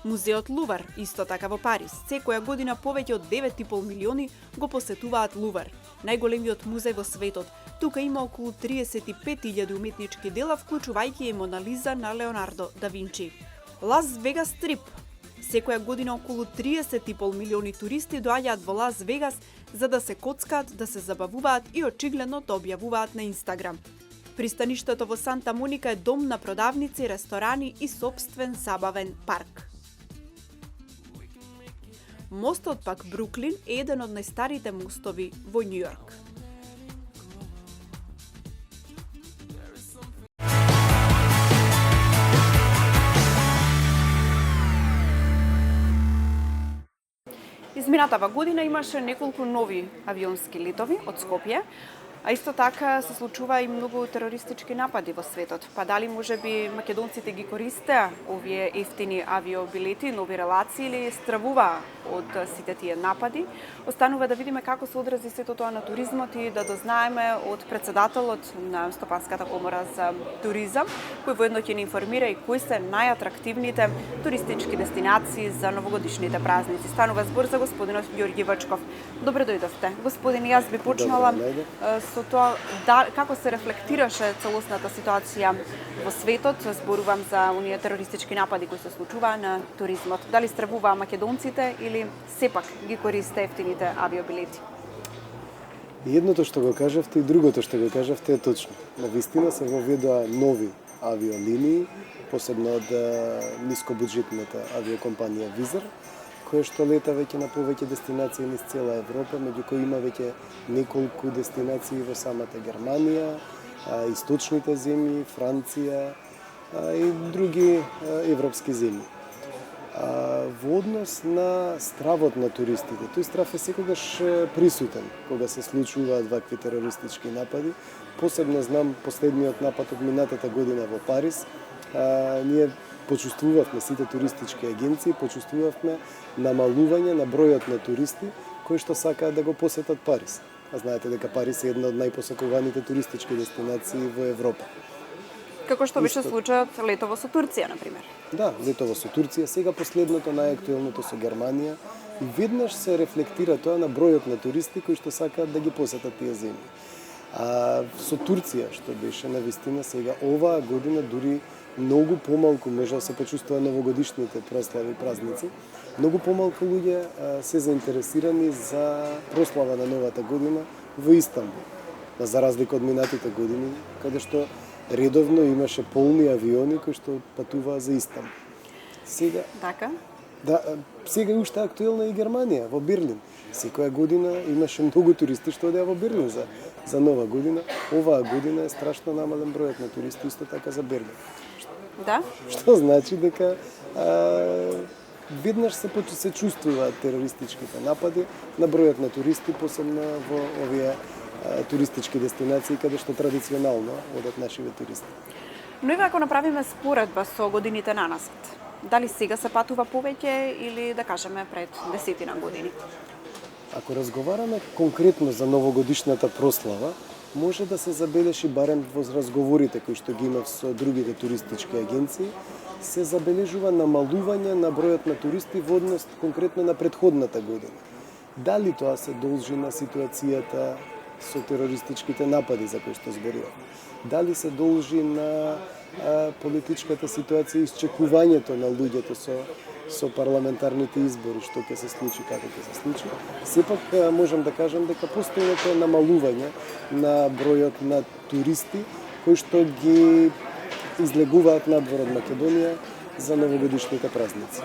Музеот Лувар, исто така во Париз, секоја година повеќе од 9,5 милиони го посетуваат Лувар, најголемиот музеј во светот. Тука има околу 35.000 уметнички дела, вклучувајќи и Мона Лиза на Леонардо да Винчи. Лас Вегас Стрип. Секоја година околу 30,5 милиони туристи доаѓаат во Лас Вегас за да се коцкаат, да се забавуваат и очигледно да објавуваат на Инстаграм. Пристаништето во Санта Моника е дом на продавници, ресторани и сопствен забавен парк. Мостот пак Бруклин е еден од најстарите мостови во Њу Јорк. Изминатава година имаше неколку нови авионски летови од Скопје, а исто така се случува и многу терористички напади во светот. Па дали можеби македонците ги користеа овие ефтини авиобилети, нови релации или стравува од сите тие напади? Останува да видиме како се одрази сето тоа на туризмот и да дознаеме од председателот на Стопанската комора за туризам, кој воедно ќе ни информира и кои се најатрактивните туристички дестинации за новогодишните празници. Станува збор за господинот Ѓорѓи Вачков. Добре дојдовте. Господин, јас би почнала со тоа како се рефлектираше целосната ситуација во светот, зборувам за оние терористички напади кои се случуваа на туризмот. Дали стравуваа македонците или сепак ги користе ефтините авиобилети? Едното што го кажавте и другото што го кажавте е точно. Навистина се воведоа нови авиолинии, посебно од нискобуџетната авиокомпанија Визер, која што лета веќе на повеќе дестинации низ цела Европа, меѓу кои има веќе неколку дестинации во самата Германија, источните земји, Франција и други европски земји. во однос на стравот на туристите. Тој страв е секогаш присутен кога се случуваат вакви терористички напади. Посебно знам последниот напад од минатата година во Париз. Ние почувствувавме, сите туристички агенции, почувствувавме намалување на бројот на туристи кои што сакаат да го посетат Париз. А знаете дека Париз е една од најпосакуваните туристички дестинации во Европа. Како што беше случајот летово со Турција, например. Да, летово со Турција, сега последното најактуелното со Германија. И веднаш се рефлектира тоа на бројот на туристи кои што сакаат да ги посетат тие земји. А со Турција, што беше навистина сега, оваа година дури многу помалку може да се почувствува новогодишните прослави и празници. Многу помалку луѓе се заинтересирани за прослава на новата година во Истанбул. За разлика од минатите години, каде што редовно имаше полни авиони кои што патуваа за Истанбул. Сега Така? Да, сега уште актуелна и Германија, во Берлин. Секоја година имаше многу туристи што одеа во Берлин за нова година. Оваа година е страшно намален бројот на туристи исто така за Берлин. Да? Што значи дека веднаш се чувствуваат терористичките напади на бројот на туристи, посебно во овие туристички дестинации каде што традиционално одат нашиве туристи. Но еве ако направиме споредба со годините нанасат, дали сега се патува повеќе или да кажеме пред 10 години? Ако разговараме конкретно за новогодишната прослава, може да се забележи барем во разговорите кои што ги имав со другите туристички агенции, се забележува намалување на бројот на туристи во однос конкретно на претходната година. Дали тоа се должи на ситуацијата со терористичките напади за кои што зборуваме? Дали се должи на политичката ситуација и исчекувањето на луѓето со парламентарните избори, што ќе се случи, како ќе се случи? Сепак можам да кажам дека постои некој намалување на бројот на туристи кои што ги излегуваат надвор од Македонија за новогодишните празници.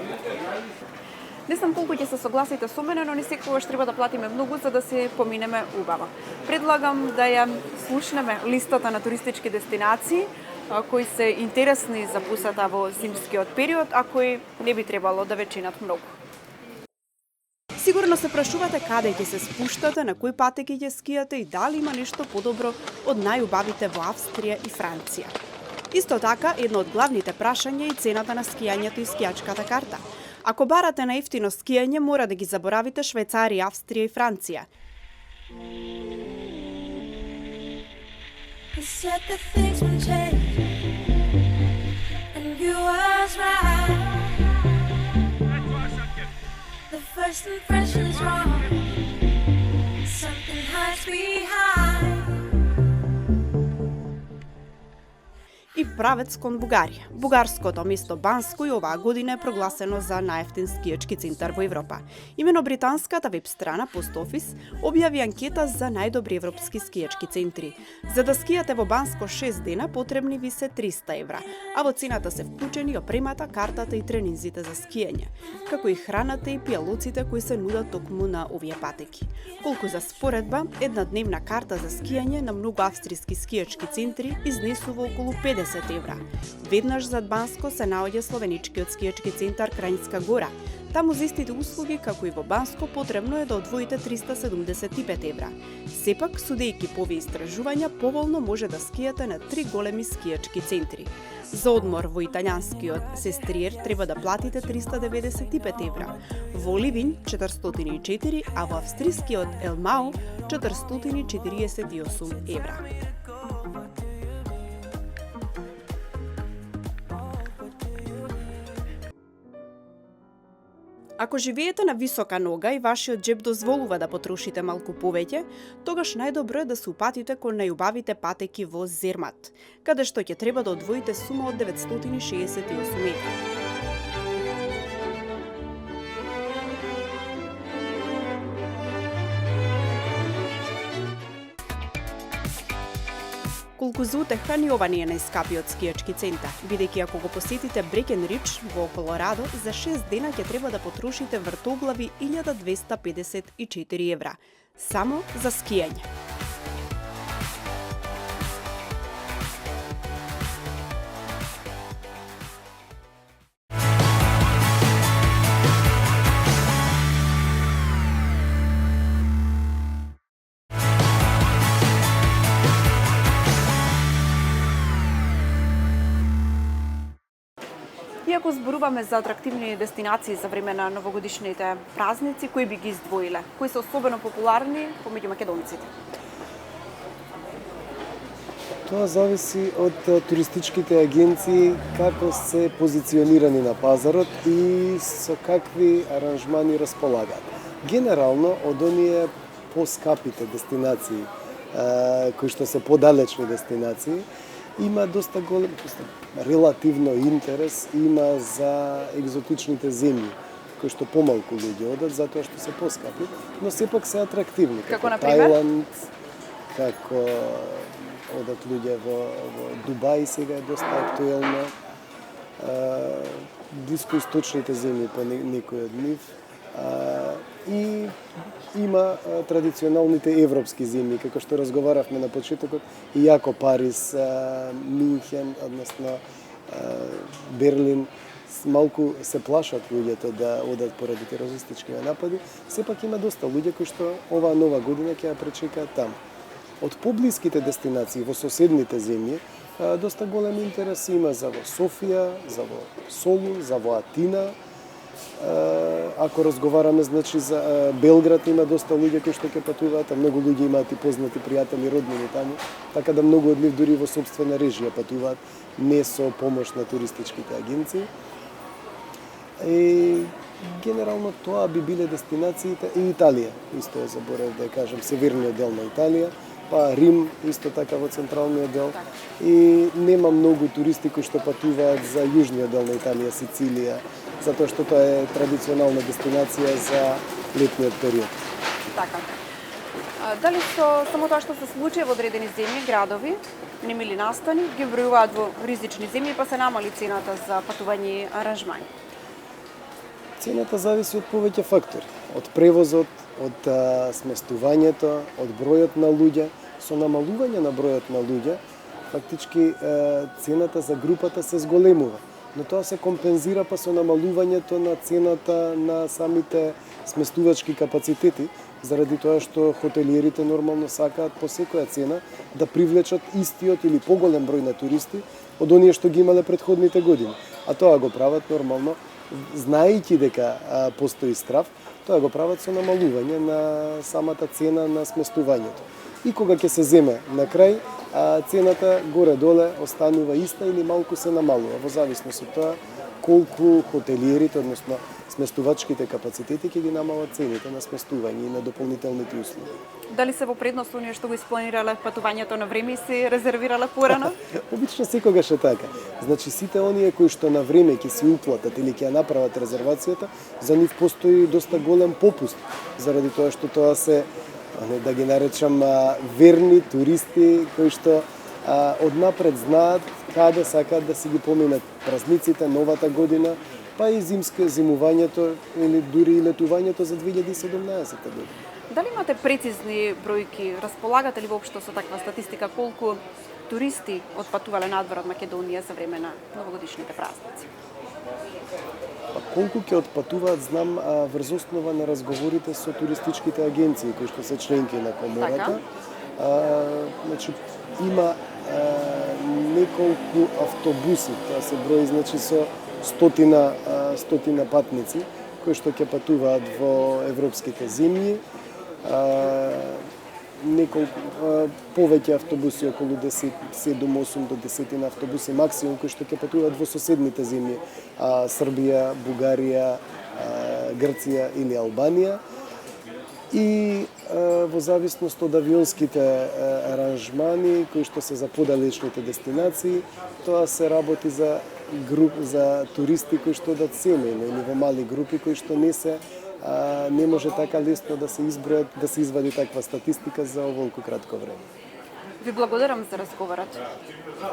Не знам колку ќе се согласите со мене, но не секогаш треба да платиме многу за да се поминеме убаво. Предлагам да ја слушнеме листата на туристички дестинации кои се интересни за посета во зимскиот период, а кои не би требало да ве чинат многу. Сигурно се прашувате каде ќе се спуштате, на кој патеки ќе скијате и дали има нешто подобро од најубавите во Австрија и Франција. Исто така, едно од главните прашања е и цената на скијањето и скијачката карта. Ако барате на ефтино скијање, мора да ги заборавите Швајцарија, Австрија и Франција. И правец кон Бугарија. Бугарското место Банско и оваа година е прогласено за најефтин скијачки центар во Европа. Имено британската веб страна Post Office објави анкета за најдобри европски скијачки центри. За да скијате во Банско 6 дена потребни ви се 300 евра, а во цената се вклучени опремата, картата и тренинзите за скијање, како и храната и пијалоците кои се нудат токму на овие патеки. Колку за споредба, една дневна карта за скијање на многу австријски скијачки центри изнесува околу 50 евра. Веднаш зад Банско се наоѓа словеничкиот скијачки центар Крањска гора. Таму за истите услуги, како и во Банско, потребно е да одвоите 375 евра. Сепак, судејќи по овие истражувања, поволно може да скијате на 3 големи скијачки центри. За одмор во италијанскиот Сестриер треба да платите 395 евра, во Ливињ 404, а во австрискиот Елмау 448 евра. Ако живеете на висока нога и вашиот џеб дозволува да потрошите малку повеќе, тогаш најдобро е да се упатите кон најубавите патеки во Зермат, каде што ќе треба да одвоите сума од 968 евра. Колку за утеха ни ова не е најскапиот скијачки центар, бидејќи ако го посетите Брекенридж во Колорадо, за 6 дена ќе треба да потрошите вртоглави 1254 евра, само за скијање. Ако зборуваме за атрактивни дестинации за време на новогодишните празници, кои би ги издвоиле? Кои се особено популарни помеѓу македонците? Тоа зависи од туристичките агенции како се позиционирани на пазарот и со какви аранжмани располагаат. Генерално, од оние поскапите дестинации, кои што се подалечни дестинации, има доста голем, релативно интерес има за екзотичните земји, кои што помалку луѓе одат затоа што се поскапи, но сепак се атрактивни, како Тајланд, како одат луѓе во Дубај, сега е доста актуелно. Блискоисточните земји по некои од нив. И има традиционалните европски земји, како што разговаравме на почетокот, иако Париз, Минхен, односно Берлин, малку се плашат луѓето да одат поради терористички напади, сепак има доста луѓе кои што оваа нова година ќе ја пречекаат таму. Од поблиските дестинации во соседните земји, доста голем интерес има за во Софија, за во Солун, за во Атина. Ако разговараме, значи, за Белград, има доста луѓе кои што ќе патуваат, а многу луѓе имаат и познати пријатели, роднини таму, така да многу од нив дури во собствена режија патуваат, не со помош на туристичките агенции. И генерално тоа би биле дестинациите и Италија, исто е заборав да кажам, северниот дел на Италија, па Рим, исто така во централниот дел. И нема многу туристи кои што патуваат за јужниот дел на Италија, Сицилија, затоа што тоа е традиционална дестинација за летниот период. Така. Дали со само тоа што се случи во одредени земји, градови, немили настани, ги вбројуваат во ризични земји, па се намали цената за патување и аранжмани? Цената зависи од повеќе фактори. Од превозот, од сместувањето, од бројот на луѓе. Со намалување на бројот на луѓе, фактички цената за групата се зголемува. Но тоа се компензира па со намалувањето на цената на самите сместувачки капацитети, заради тоа што хотелиерите нормално сакаат по секоја цена да привлечат истиот или поголем број на туристи од оние што ги имале претходните години. А тоа го прават нормално, знаејќи дека постои страф, тоа го прават со намалување на самата цена на сместувањето. И кога ќе се земе на крај, цената горе-доле останува иста или малку се намалува, во зависност од тоа колку хотелиерите, односно сместувачките капацитети ќе ги намалат цените на сместување и на дополнителните услуги. Дали се во предност оние што го испланирале патувањето на време и се резервирале порано? Обично секогаш е така. Значи сите оние кои што на време ќе се уплатат или ќе ја направат резервацијата, за нив постои доста голем попуст, заради тоа што тоа се, да ги наречам, верни туристи кои што однапред знаат каде сакаат да си ги поминат празниците, новата година, па и зимувањето или дури и летувањето за 2017 година. Дали имате прецизни бројки? Располагате ли воопшто со таква статистика колку туристи отпатувале надвор од Македонија за време на новогодишните празници? Колку ќе отпатуваат, знам врз основа на разговорите со туристичките агенции кои што се членки на комората. Значи има неколку автобуси, тоа се брои, значи, со стотина патници кои што ќе патуваат во европските земји. Неколку повеќе автобуси, околу 7-8 до 10 автобуси максимум кои што ќе патуваат во соседните земји, Србија, Бугарија, Грција или Албанија. И во зависност од авионските аранжмани кои што се за подалечните дестинации, тоа се работи за туристи кои што одат семејно или во мали групи кои што не може така лесно да се избројат, да се извади таква статистика за оволку кратко време. Ви благодарам за разговорот.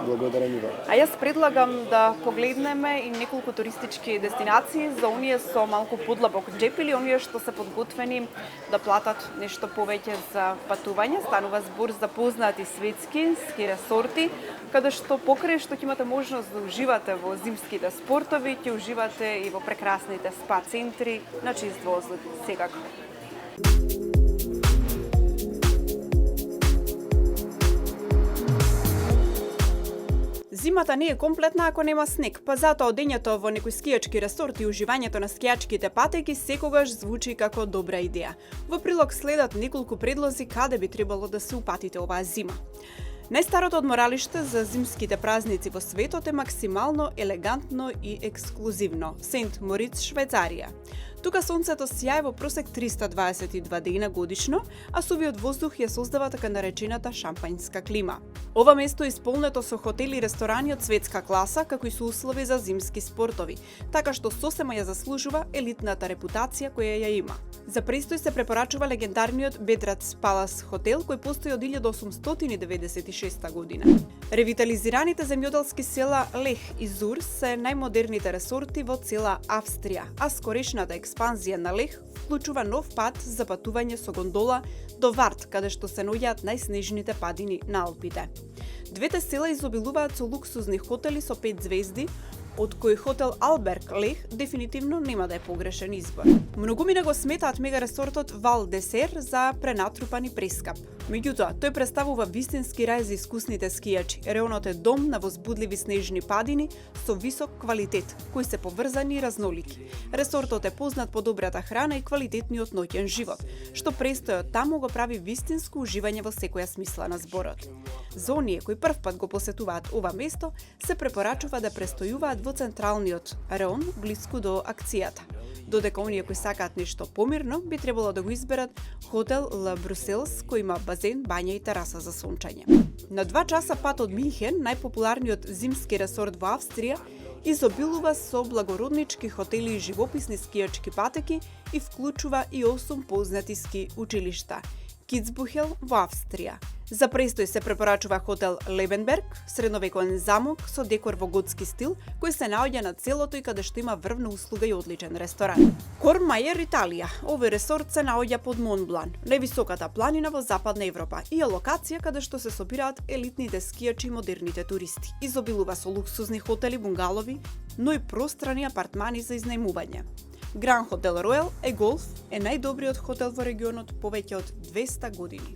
Благодарам и вам. А јас предлагам да погледнеме и неколку туристички дестинации за оние со малку подлабок џеп или оние што се подготвени да платат нешто повеќе за патување. Станува збор за познати светски ски ресорти, каде што покрај што ќе имате можност да уживате во зимските спортови, ќе уживате и во прекрасните спа центри на чист воздух секако. Зимата не е комплетна ако нема снег, па затоа одењето во некој скијачки ресорт и уживањето на скијачките патеки секогаш звучи како добра идеја. Во прилог следат неколку предлози каде би требало да се упатите оваа зима. Најстарото одморалиште за зимските празници во светот е максимално елегантно и ексклузивно – Сент Мориц, Швајцарија. Тука сонцето сјае во просек 322 дена годишно, а сувиот воздух ја создава така наречената шампањска клима. Ова место е исполнето со хотели и ресторани од светска класа, како и со услови за зимски спортови, така што сосема ја заслужува елитната репутација која ја има. За престој се препорачува легендарниот Бедрац Палас хотел, кој постои од 1896 година. Ревитализираните земјоделски села Лех и Зур се најмодерните ресорти во цела Австрија, а скорешната експанзија на Лех вклучува нов пат за патување со гондола до Варт, каде што се наоѓаат најснежните падини на Алпите. Двете села изобилуваат со луксузни хотели со 5 звезди, од кој хотел Алберг Лех дефинитивно нема да е погрешен избор. Многумина го сметаат мегаресортот Вал Десер за пренатрупан и прескап. Меѓутоа, тој представува вистински рај за искусните скијачи. Реонот е дом на возбудливи снежни падини со висок квалитет, кои се поврзани и разнолики. Ресортот е познат по добрата храна и квалитетниот ноќен живот, што престојот таму го прави вистинско уживање во секоја смисла на зборот. За оние кои првпат го посетуваат ова место, се препорачува да престојуваат во централниот реон, блиску до акцијата. Додека оние кои сакаат нешто помирно, би требало да го изберат хотел Ла Брюселс, кој има базен, бања и тераса за сончање. На 2 часа пат од Минхен, најпопуларниот зимски ресорт во Австрија, изобилува со благороднички хотели и живописни скијачки патеки и вклучува и 8 познати ски училишта. Кицбухел во Австрија. За престој се препорачува хотел Лебенберг, средновековен замок со декор во готски стил, кој се наоѓа на целото и каде што има врвна услуга и одличен ресторан. Кормајер, Италија. Овој ресорт се наоѓа под Монблан, највисоката планина во Западна Европа, и е локација каде што се собираат елитните скијачи и модерните туристи. Изобилува со луксузни хотели, бунгалови, но и пространи апартмани за изнајмување. Гран Хотел Ројал е Голф е најдобриот хотел во регионот повеќе од 200 години.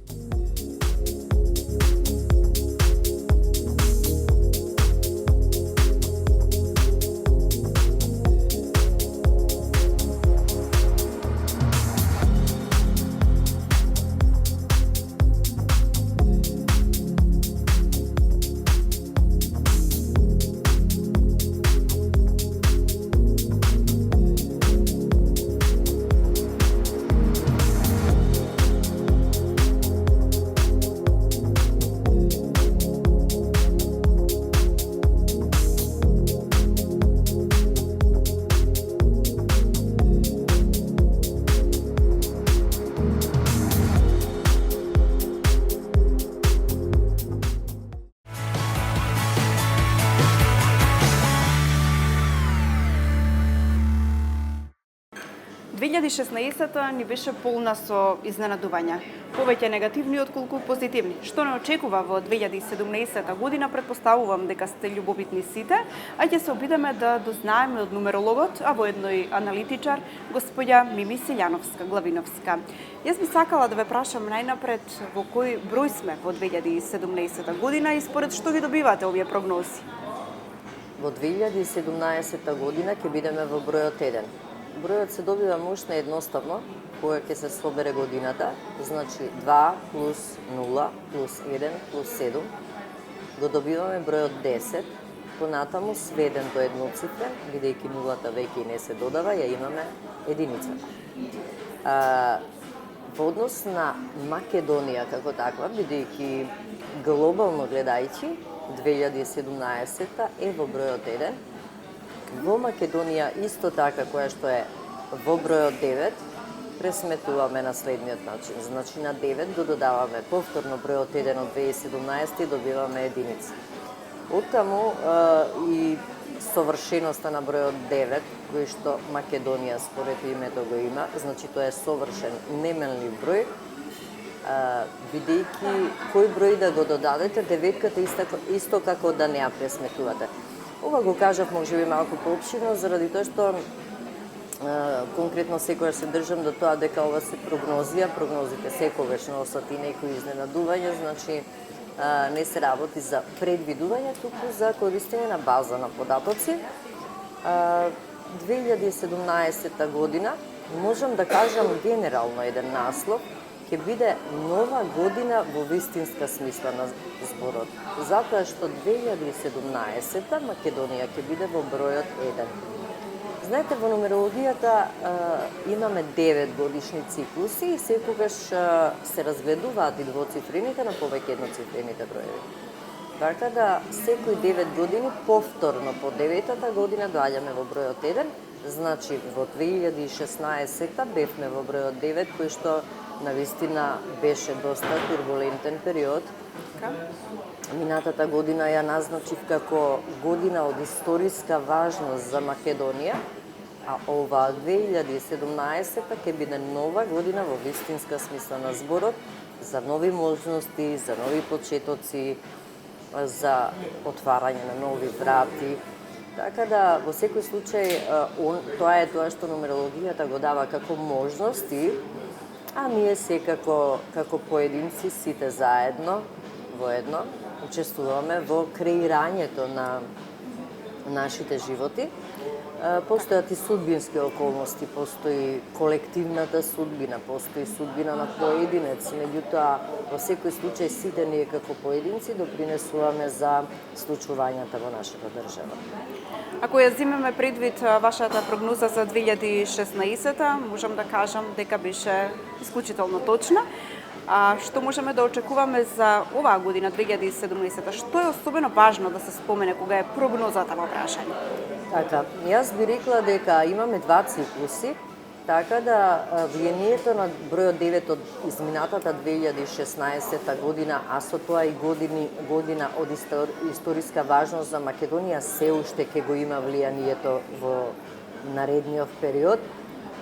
Ни беше полна со изненадувања. Повеќе негативни отколку позитивни. Што не очекува во 2017 година, предпоставувам дека сте љубопитни сите, а ќе се обидеме да дознаеме од нумерологот, а воедно и аналитичар, господја Мими Силјановска-Главиновска. Јас би сакала да ве прашам најнапред во кој број сме во 2017 година и според што ги добивате овие прогнози? Во 2017 година ќе бидеме во бројот 1. Бројот се добива мощно едноставно, кога ќе се собере годината, значи 2 плюс 0 плюс 1 плюс 7, го добиваме бројот 10, понатаму сведен до едноцифрен, бидејќи нулата веќе не се додава, ја имаме единица. Во однос на Македонија како таква, бидејќи глобално гледајќи, 2017 е во бројот 1, во Македонија исто така, која што е во бројот 9, пресметуваме на следниот начин. Значи на 9 го додаваме повторно бројот 1 од 2017 и добиваме единица. Оттаму и совршеноста на бројот 9, кој што Македонија според името го има, значи тоа е совршен неменлив број, бидејќи кој број да го додадете, деветката исто како да не ја пресметувате. Ова го кажав можеби малку поопширно, заради тоа што конкретно секогаш се држам до тоа дека ова се прогнозија, прогнозите секогаш носат и некои изненадувања, значи не се работи за предвидување, туку за користење на база на податоци. 2017 година, можам да кажам генерално еден наслов, ќе биде нова година во вистинска смисла на зборот. Затоа што 2017 Македонија ќе биде во бројот 1. Знаете, во нумерологијата имаме 9 годишни циклуси и секогаш се разгледуваат и двоцифрените на повеќе едноцифрените броеви. Така да секои 9 години повторно по 9-та година доаѓаме во бројот 1, значи во 2016 бевме во бројот 9, кој што навистина беше доста турбулентен период. Минатата година ја назначив како година од историска важност за Македонија, а ова 2017 ќе биде нова година во вистинска смисла на зборот, за нови можности, за нови почетоци, за отварање на нови врати. Така да, во секој случај, тоа е тоа што нумерологијата го дава како можности, а ние секако, како поединци, сите заедно, воедно, учествуваме во креирањето на нашите животи. Постојат и судбински околности, постои колективната судбина, постои судбина на поединец, меѓутоа во секој случај сите ние како поединци допринесуваме за случувањата во нашата држава. Ако ја земеме предвид вашата прогноза за 2016, можам да кажам дека беше исклучително точна. А што можеме да очекуваме за оваа година, 2017? Што е особено важно да се спомене кога е прогнозата во прашање? Така, јас би рекла дека имаме два циклуси, така да влијанието на бројот 9 од изминатата 2016 година, а со тоа и година од историска важност за Македонија, се уште ќе го има влијанието во наредниот период.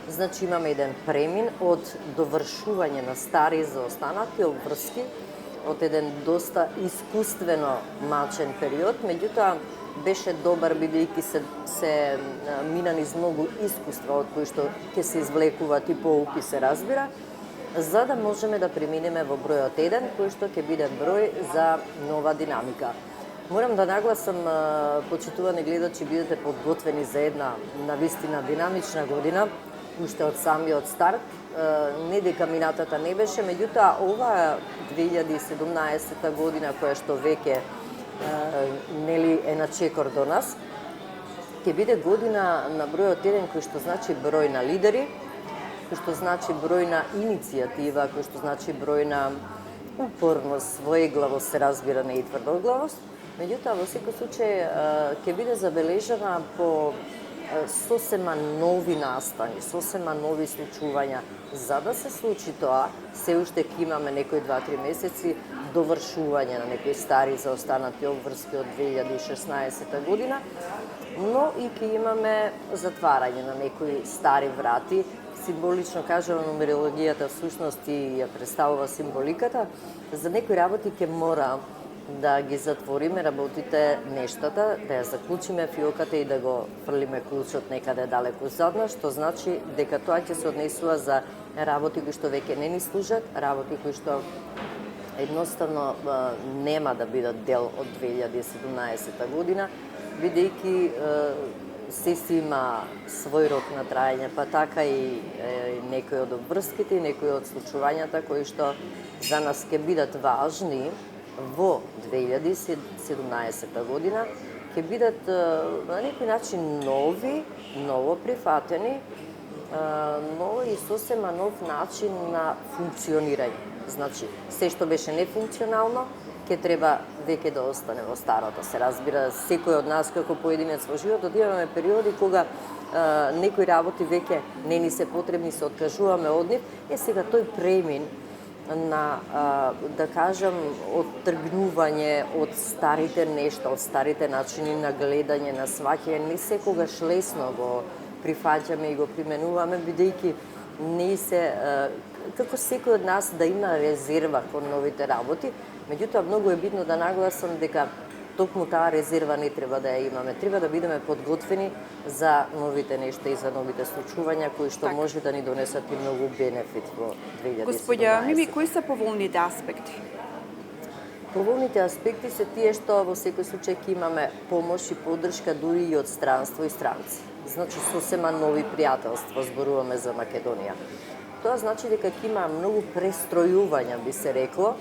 Значи имаме еден премин од довршување на стари заостанати обврски, од еден доста искуствено мачен период, меѓутоа беше добар бидејќи се мина низ многу искуства од кои што ќе се извлекуваат и поуки, се разбира, за да можеме да преминеме во бројот 1, кој што ќе биде број за нова динамика. Морам да нагласам, почитувани гледачи, бидете подготвени за една навистина динамична година, уште од самиот старт. Не дека минатата не беше, меѓутоа ова 2017 година, која што веќе нели е на чекор до нас, ќе биде година на бројот 1, кој што значи број на лидери, кој што значи број на иницијатива, кој што значи број на упорност, своеглавост, се разбира, не и тврдоглавост. Меѓутоа, во секој случај ќе биде забележана по сосема нови настани, сосема нови случувања. За да се случи тоа, се уште ќе имаме некои 2-3 месеци довршување на некои стари заостанати обврски од 2016 година, но и ќе имаме затварање на некои стари врати. Символично кажано, нумерологијата всушност и ја представува символиката. За некои работи ќе мора да ги затвориме работите, нештата, да ја заклучиме фиоката и да го фрлиме клучот некаде далеку зад нас, што значи дека тоа ќе се однесува за работи кои што веќе не ни служат, работи кои што едноставно нема да бидат дел од 2017 година, бидејќи се си има свој рок на трајање, па така и некои од обврските и некои од случувањата кои што за нас ќе бидат важни во 2017 година, ќе бидат на некој начин ново прифатени, но и сосема нов начин на функционирање. Значи, се што беше нефункционално, ќе треба веќе да остане во старото. Се разбира, секој од нас како поединец во животот имаме периоди кога некои работи веќе не ни се потребни, се откажуваме од нив. Сега тој премин на, да кажам, оттргнување од старите нешта, од старите начини на гледање, на сваќање, не секогаш лесно го прифаќаме и го применуваме, бидејќи не се, како секој од нас да има резерва кон новите работи, меѓутоа многу е битно да нагласам дека токму таа резерва не треба да ја имаме. Треба да бидеме подготвени за новите нешта и за новите случувања кои што може да ни донесат и многу бенефит во 2017. Господја Мими, кои се поволните аспекти? Поволните аспекти се тие што во секој случај ќе имаме помош и поддршка дури и од странство и странци. Значи сосема нови пријателства зборуваме за Македонија. Тоа значи дека ќе има многу престројувања, би се рекло.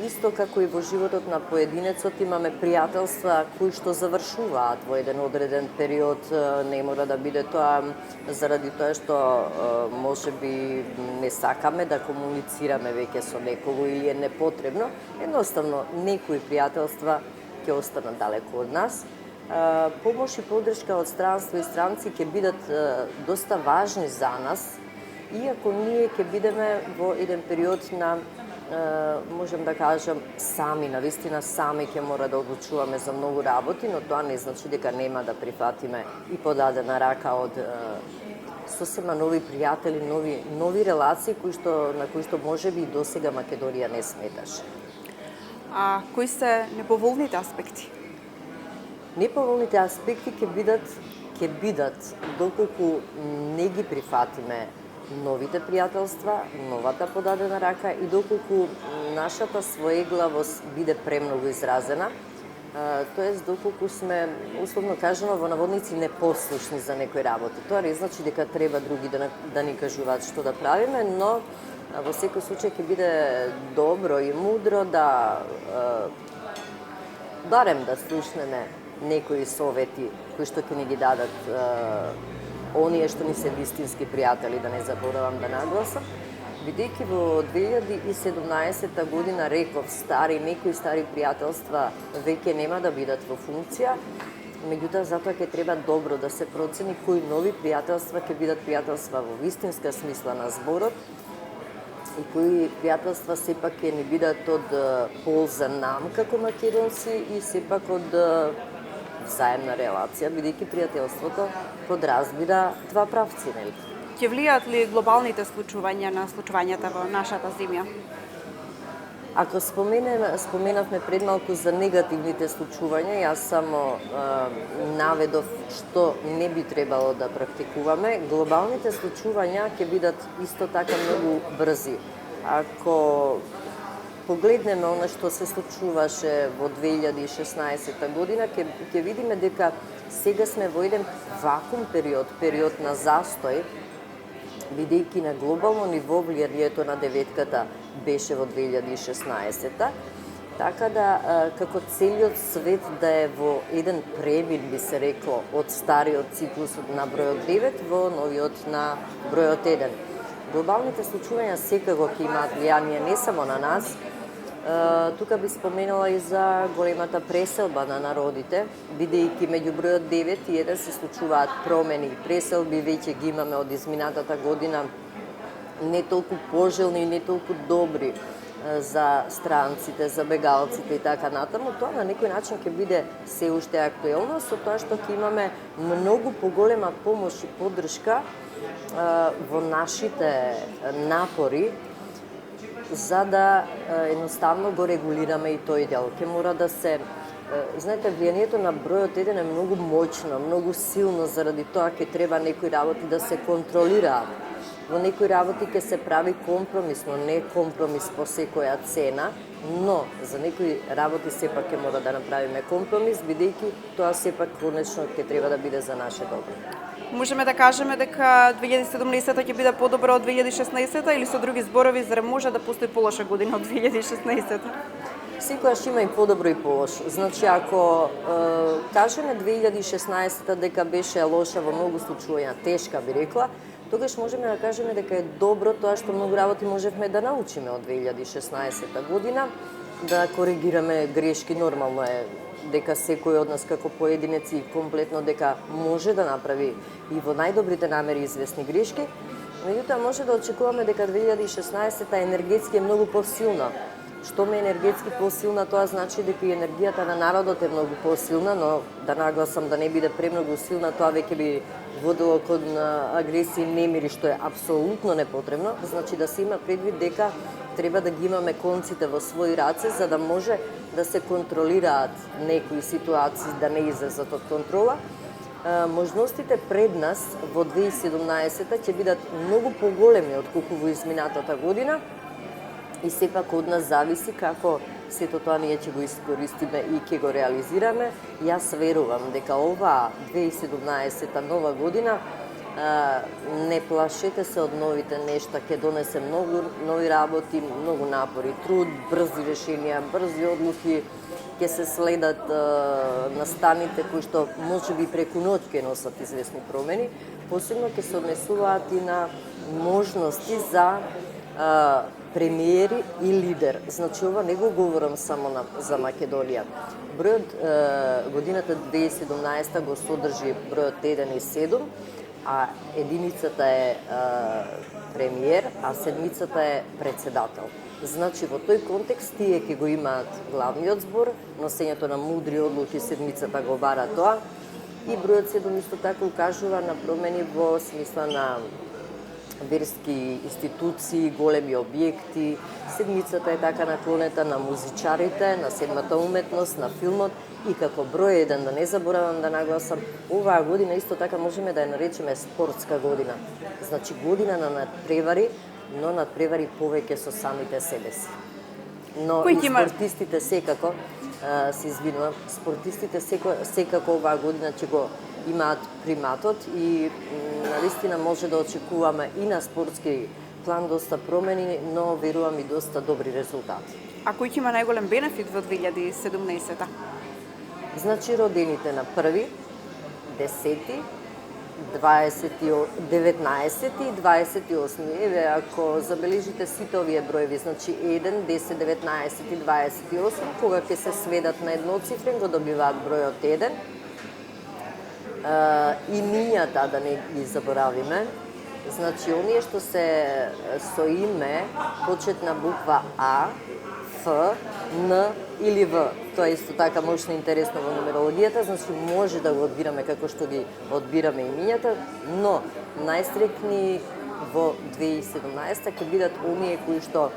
Исто како и во животот на поединецот имаме пријателства кои што завршуваат во еден одреден период, не мора да биде тоа заради тоа што можеби не сакаме да комуницираме веќе со некого или е непотребно, едноставно некои пријателства ќе останат далеку од нас. Помош и поддршка од странство и странци ќе бидат доста важни за нас, иако ние ќе бидеме во еден период на можем да кажам сами, навистина сами ќе мора да одлучуваме за многу работи, но тоа не значи дека нема да прифатиме и подадена рака од сосема нови пријатели, нови релации на кои што можеби и досега Македонија не сметаше. А кои се неповолните аспекти? Неповолните аспекти ќе бидат доколку не ги прифатиме новите пријателства, новата подадена рака и доколку нашата своеглавост биде премногу изразена, тоест доколку сме, условно кажано, во наводници непослушни за некои работи. Тоа не значи дека треба други да ни кажуваат што да правиме, но во секој случај ќе биде добро и мудро да барем да слушнеме некои совети кои што ќе ни ги дадат оние што ни се вистински пријатели, да не заборавам да нагласам, бидејќи во 2017 година реков некои стари пријателства веќе нема да бидат во функција, меѓутоа затоа ќе треба добро да се процени кои нови пријателства ќе бидат пријателства во вистинска смисла на зборот и кои пријателства сепак ќе ни бидат од полза нам како македонци и сепак од взаемна релација, бидејќи пријателството подразбира два правци, нели? Ќе влијаат ли глобалните случувања на случувањата во нашата земја? Ако споменавме пред малку за негативните случувања, јас само наведов што не би требало да практикуваме. Глобалните случувања ќе бидат исто така многу брзи. Ако погледнеме она што се случуваше во 2016 година, ќе видиме дека сега сме во еден вакуум период на застој, бидејќи на глобално ниво влијанието на деветката беше во 2016-та, така да како целиот свет да е во еден премин, би се рекло, од стариот циклус на бројот 9 во новиот на бројот 1. Глобалните случувања секако ќе имаат влијание не само на нас. Тука би споменала и за големата преселба на народите, бидејќи меѓу бројот 9 и 1 се случуваат промени. Преселби веќе ги имаме од изминатата година, не толку пожелни и не толку добри за странците, за бегалците и така натаму. Тоа на некој начин ќе биде се уште актуелно, со тоа што ќе имаме многу поголема помош и поддршка во нашите напори за да едноставно го регулираме и тој дел. Ке мора да се... Знаете, влијанието на бројот 1 е многу моќно, многу силно, заради тоа ќе треба некои работи да се контролираат. Во некои работи ќе се прави компромисно, не компромис по секоја цена, но за некои работи сепак ќе мора да направиме компромис, бидејќи тоа сепак конечно ќе треба да биде за наше добро. Можеме да кажеме дека 2017 ќе биде подобро од 2016 или со други зборови, зарем може да постои полоша година од 2016? Секојаш има и подобро и полошо. Значи, ако кажеме 2016 дека беше лоша во многу случаи, тешка би рекла, тогаш можеме да кажеме дека е добро тоа што многу работи можевме да научиме од 2016 година, да коригираме грешки. Нормално е дека секој од нас како поединеци комплетно дека може да направи и во најдобрите намери известни грешки, меѓутоа може да очекуваме дека 2016-та енергетски е многу посилна. Што ме енергетски посилна, тоа значи дека и енергијата на народот е многу посилна, но да нагласам да не биде премногу силна, тоа веќе би водило кон агресија и немири, што е апсолутно непотребно. Значи да се има предвид дека треба да ги имаме конците во своји раце, за да може да се контролираат некои ситуации, да не излезат од контрола. Можностите пред нас во 2017 ќе бидат многу поголеми од колку во изминатата година и сепак од нас зависи како сето тоа ние ќе го искористиме и ќе го реализираме. Јас верувам дека ова 2017 нова година не плашете се од новите нешта, ќе донесе многу нови работи, многу напори, труд, брзи решенија, брзи одлуки, ќе се следат настаните кои што можеби преку ноќ ќе носат известни промени, посебно ќе се однесуваат и на можности за премиери и лидер. Значи, ова не го говорам само за Македонија. Бројот годината 2017 го содржи бројот 1 и 7, а единицата е премиер, а седмицата е председател. Значи, во тој контекст тие ќе го имаат главниот збор, носењето на мудри одлуки, седмицата го бара тоа, и бројот 7 исто така укажува на промени во смисла на верски институции, големи објекти. Седмицата е така наклонета на музичарите, на седмата уметност, на филмот, и како број 1, да не заборавам да нагласам, оваа година исто така можеме да ја наречеме спортска година. Значи, година на надпревари, но надпревари повеќе со самите себе си. Но и спортистите секако, се извинувам, спортистите секако оваа година ќе го имаат приматот и навистина може да очекуваме и на спортски план доста промени, но верувам и доста добри резултати. А кој ќе има најголем бенефит во 2017-та? Значи, родените на 1, 10, 19 и 28. Еве, ако забележите сите овие броеви, значи 1, 10, 19 и 28, кога ќе се сведат на едноцифрен, го добиваат бројот 1. Имињата, да не ги заборавиме, значи, оние што се со име, почетна буква А, Ф, Н или В. Тоа е исто така мощно интересно во нумерологијата, значи може да го одбираме како што ги одбираме имињата, но најстрекни во 2017 ќе бидат оние кои што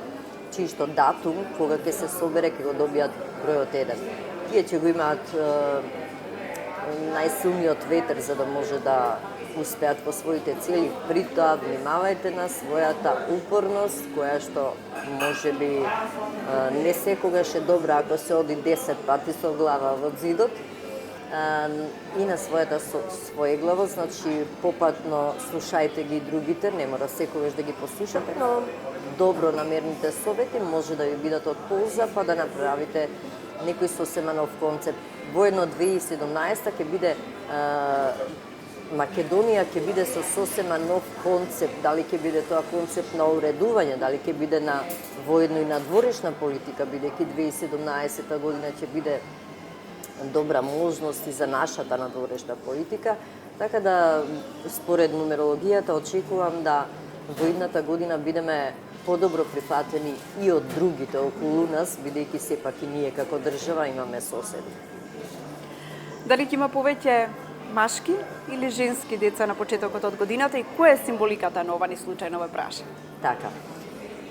чиј датум, кога ќе се собере, ќе го добијат бројот 1. Тие ќе го имаат најсилниот ветер за да може да успеат по своите цели. При тоа внимавајте на својата упорност, која што можеби не секогаш е добра ако се оди 10 пати со глава во зидот, и на својата своеглаво, значи попатно слушајте ги другите, не мора секогаш да ги послушате, но добро намерните совети може да ви бидат од полза, па да направите некој сосема нов концепт. Воедно 2017 ќе биде Македонија ќе биде со сосема нов концепт, дали ќе биде тоа концепт на уредување, дали ќе биде на воедно и надворешна политика, бидејќи 2017 година ќе биде добра можност и за нашата надворешна политика, така да според нумерологијата очекувам да во идната година бидеме подобро прифатени и од другите околу нас, бидејќи сепак и ние како држава имаме соседи. Дали ќе има повеќе машки или женски деца на почетокот од годината и која е символиката на ова ни случај, ве праша? Така.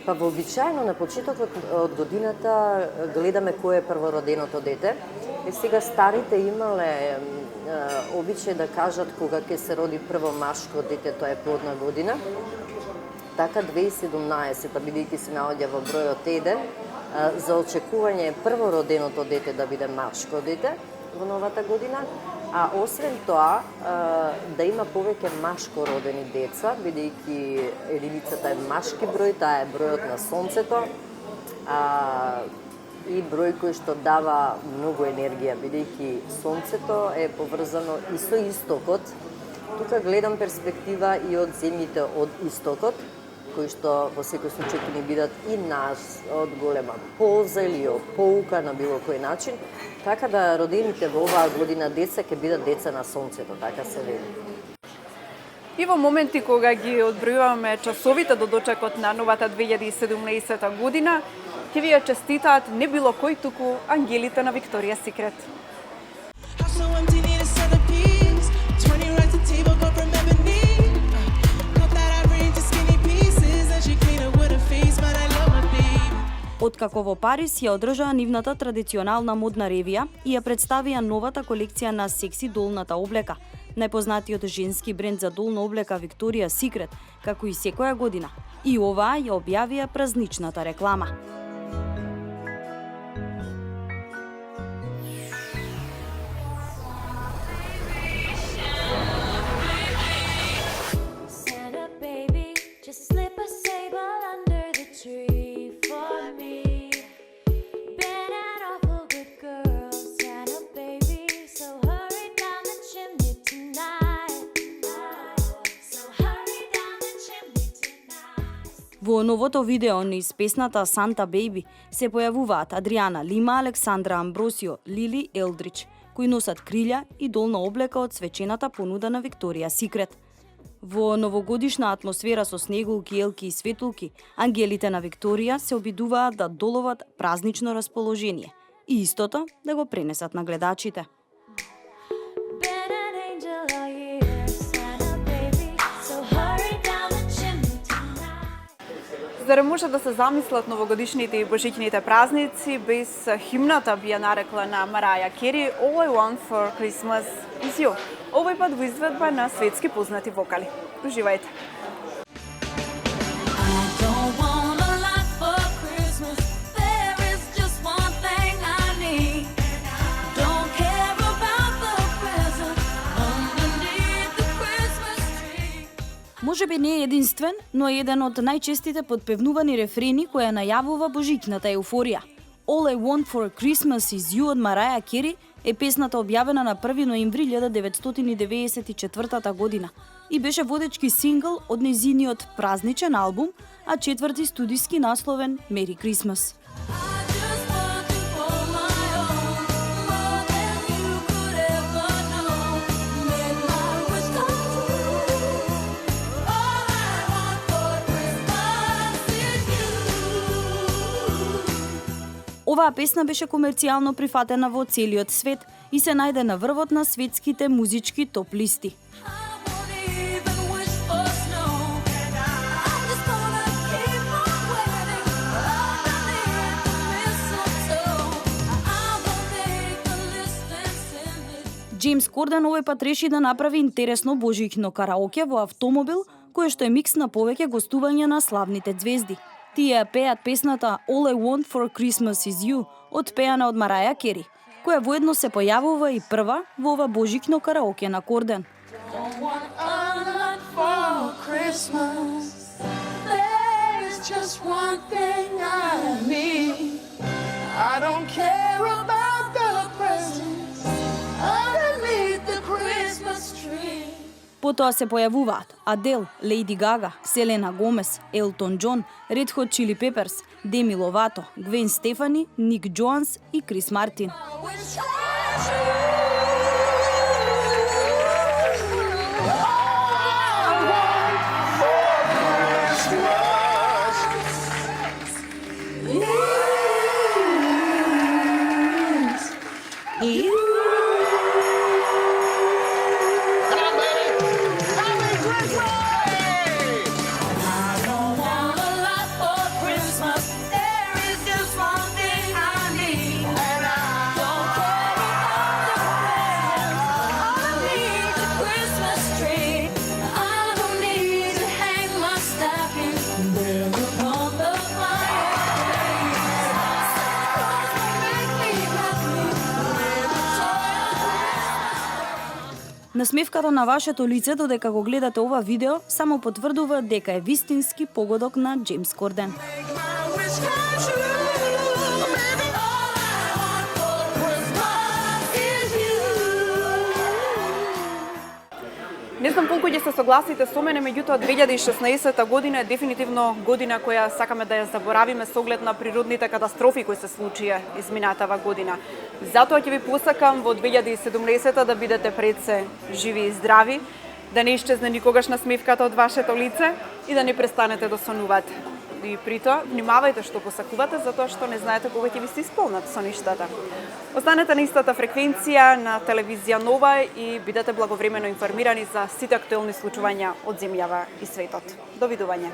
Па вообичаено на почетокот од годината гледаме кој е првороденото дете. И сега старите имале обичај да кажат кога ќе се роди прво машко дете, тоа е плодна година. Така 2017, бидејќи се наоѓа во бројот 1, за очекување првороденото дете да биде машко дете во новата година, а освен тоа да има повеќе машко родени деца, бидејќи единицата е машки број, таа е бројот на сонцето, и број кој што дава многу енергија, бидејќи сонцето е поврзано и со истокот. Тука гледам перспектива и од земјите од истокот, кои што во секој случај ќе ни бидат и нас од голема полза или од поука на било кој начин, така да родените во оваа година деца ќе бидат деца на сонцето, така се вели. И во моменти кога ги одбројуваме часовите до дочекот на новата 2017 година, ќе ви ја честитаат не било кој, туку ангелите на Викторија Секрет. Откако во Париз ја одржаа нивната традиционална модна ревија и ја представија новата колекција на секси долната облека, најпознатиот женски бренд за долна облека Викторија Секрет, како и секоја година. И оваа ја објавија празничната реклама. Во новото видео низ песната Santa Baby се појавуваат Адриана Лима, Александра Амбросио, Лили Елдрич, кои носат крилја и долна облека од свечената понуда на Викторија Секрет. Во новогодишна атмосфера со снегулки, елки и светулки, ангелите на Викторија се обидуваат да доловат празнично расположение и истото да го пренесат на гледачите. За да може да се замислат новогодишните и божичните празници, без химната би ја нарекла на Мараја Кери All I Want for Christmas is You. Овој пат во изведба на светски познати вокали. Уживајте! Можеби не е единствен, но е еден од најчестите подпевнувани рефрени која најавува божичната еуфорија. All I Want for Christmas is You од Мараја Кери е песната објавена на 1 ноември 1994 година и беше водечки сингл од нејзиниот празничен албум, а четврти студиски насловен Merry Christmas. Оваа песна беше комерцијално прифатена во целиот свет и се најде на врвот на светските музички топ листи. Джеймс Корден овој пат реши да направи интересно божично караоке во автомобил, кое што е микс на повеќе гостувања на славните ѕвезди. Тие пеат песната All I Want for Christmas is You, отпеана од Мараја Кери, која воедно се појавува и прва во ова божично караоке на Корден. Потоа се појавуваат Адел, Лејди Гага, Селена Гомес, Елтон Џон, Ред Хот Чили Пеперс, Деми Ловато, Гвен Стефани, Ник Джоанс и Крис Мартин. Насмевката на вашето лице додека го гледате ова видео само потврдува дека е вистински погодок на Джеймс Корден. Не знам колку ќе се согласите со мене, меѓутоа 2016 година е дефинитивно година која сакаме да ја заборавиме со оглед на природните катастрофи кои се случија изминатава година. Затоа ќе ви посакам во 2017 да бидете пред се живи и здрави, да не исчезне никогаш насмевката од вашето лице и да не престанете да сонувате. И притоа, внимавајте што посакувате, затоа што не знаете кога ќе ви се исполнат соништата. Останете на истата фреквенција на телевизија Нова и бидете благовремено информирани за сите актуелни случувања од земјава и светот. Довидување.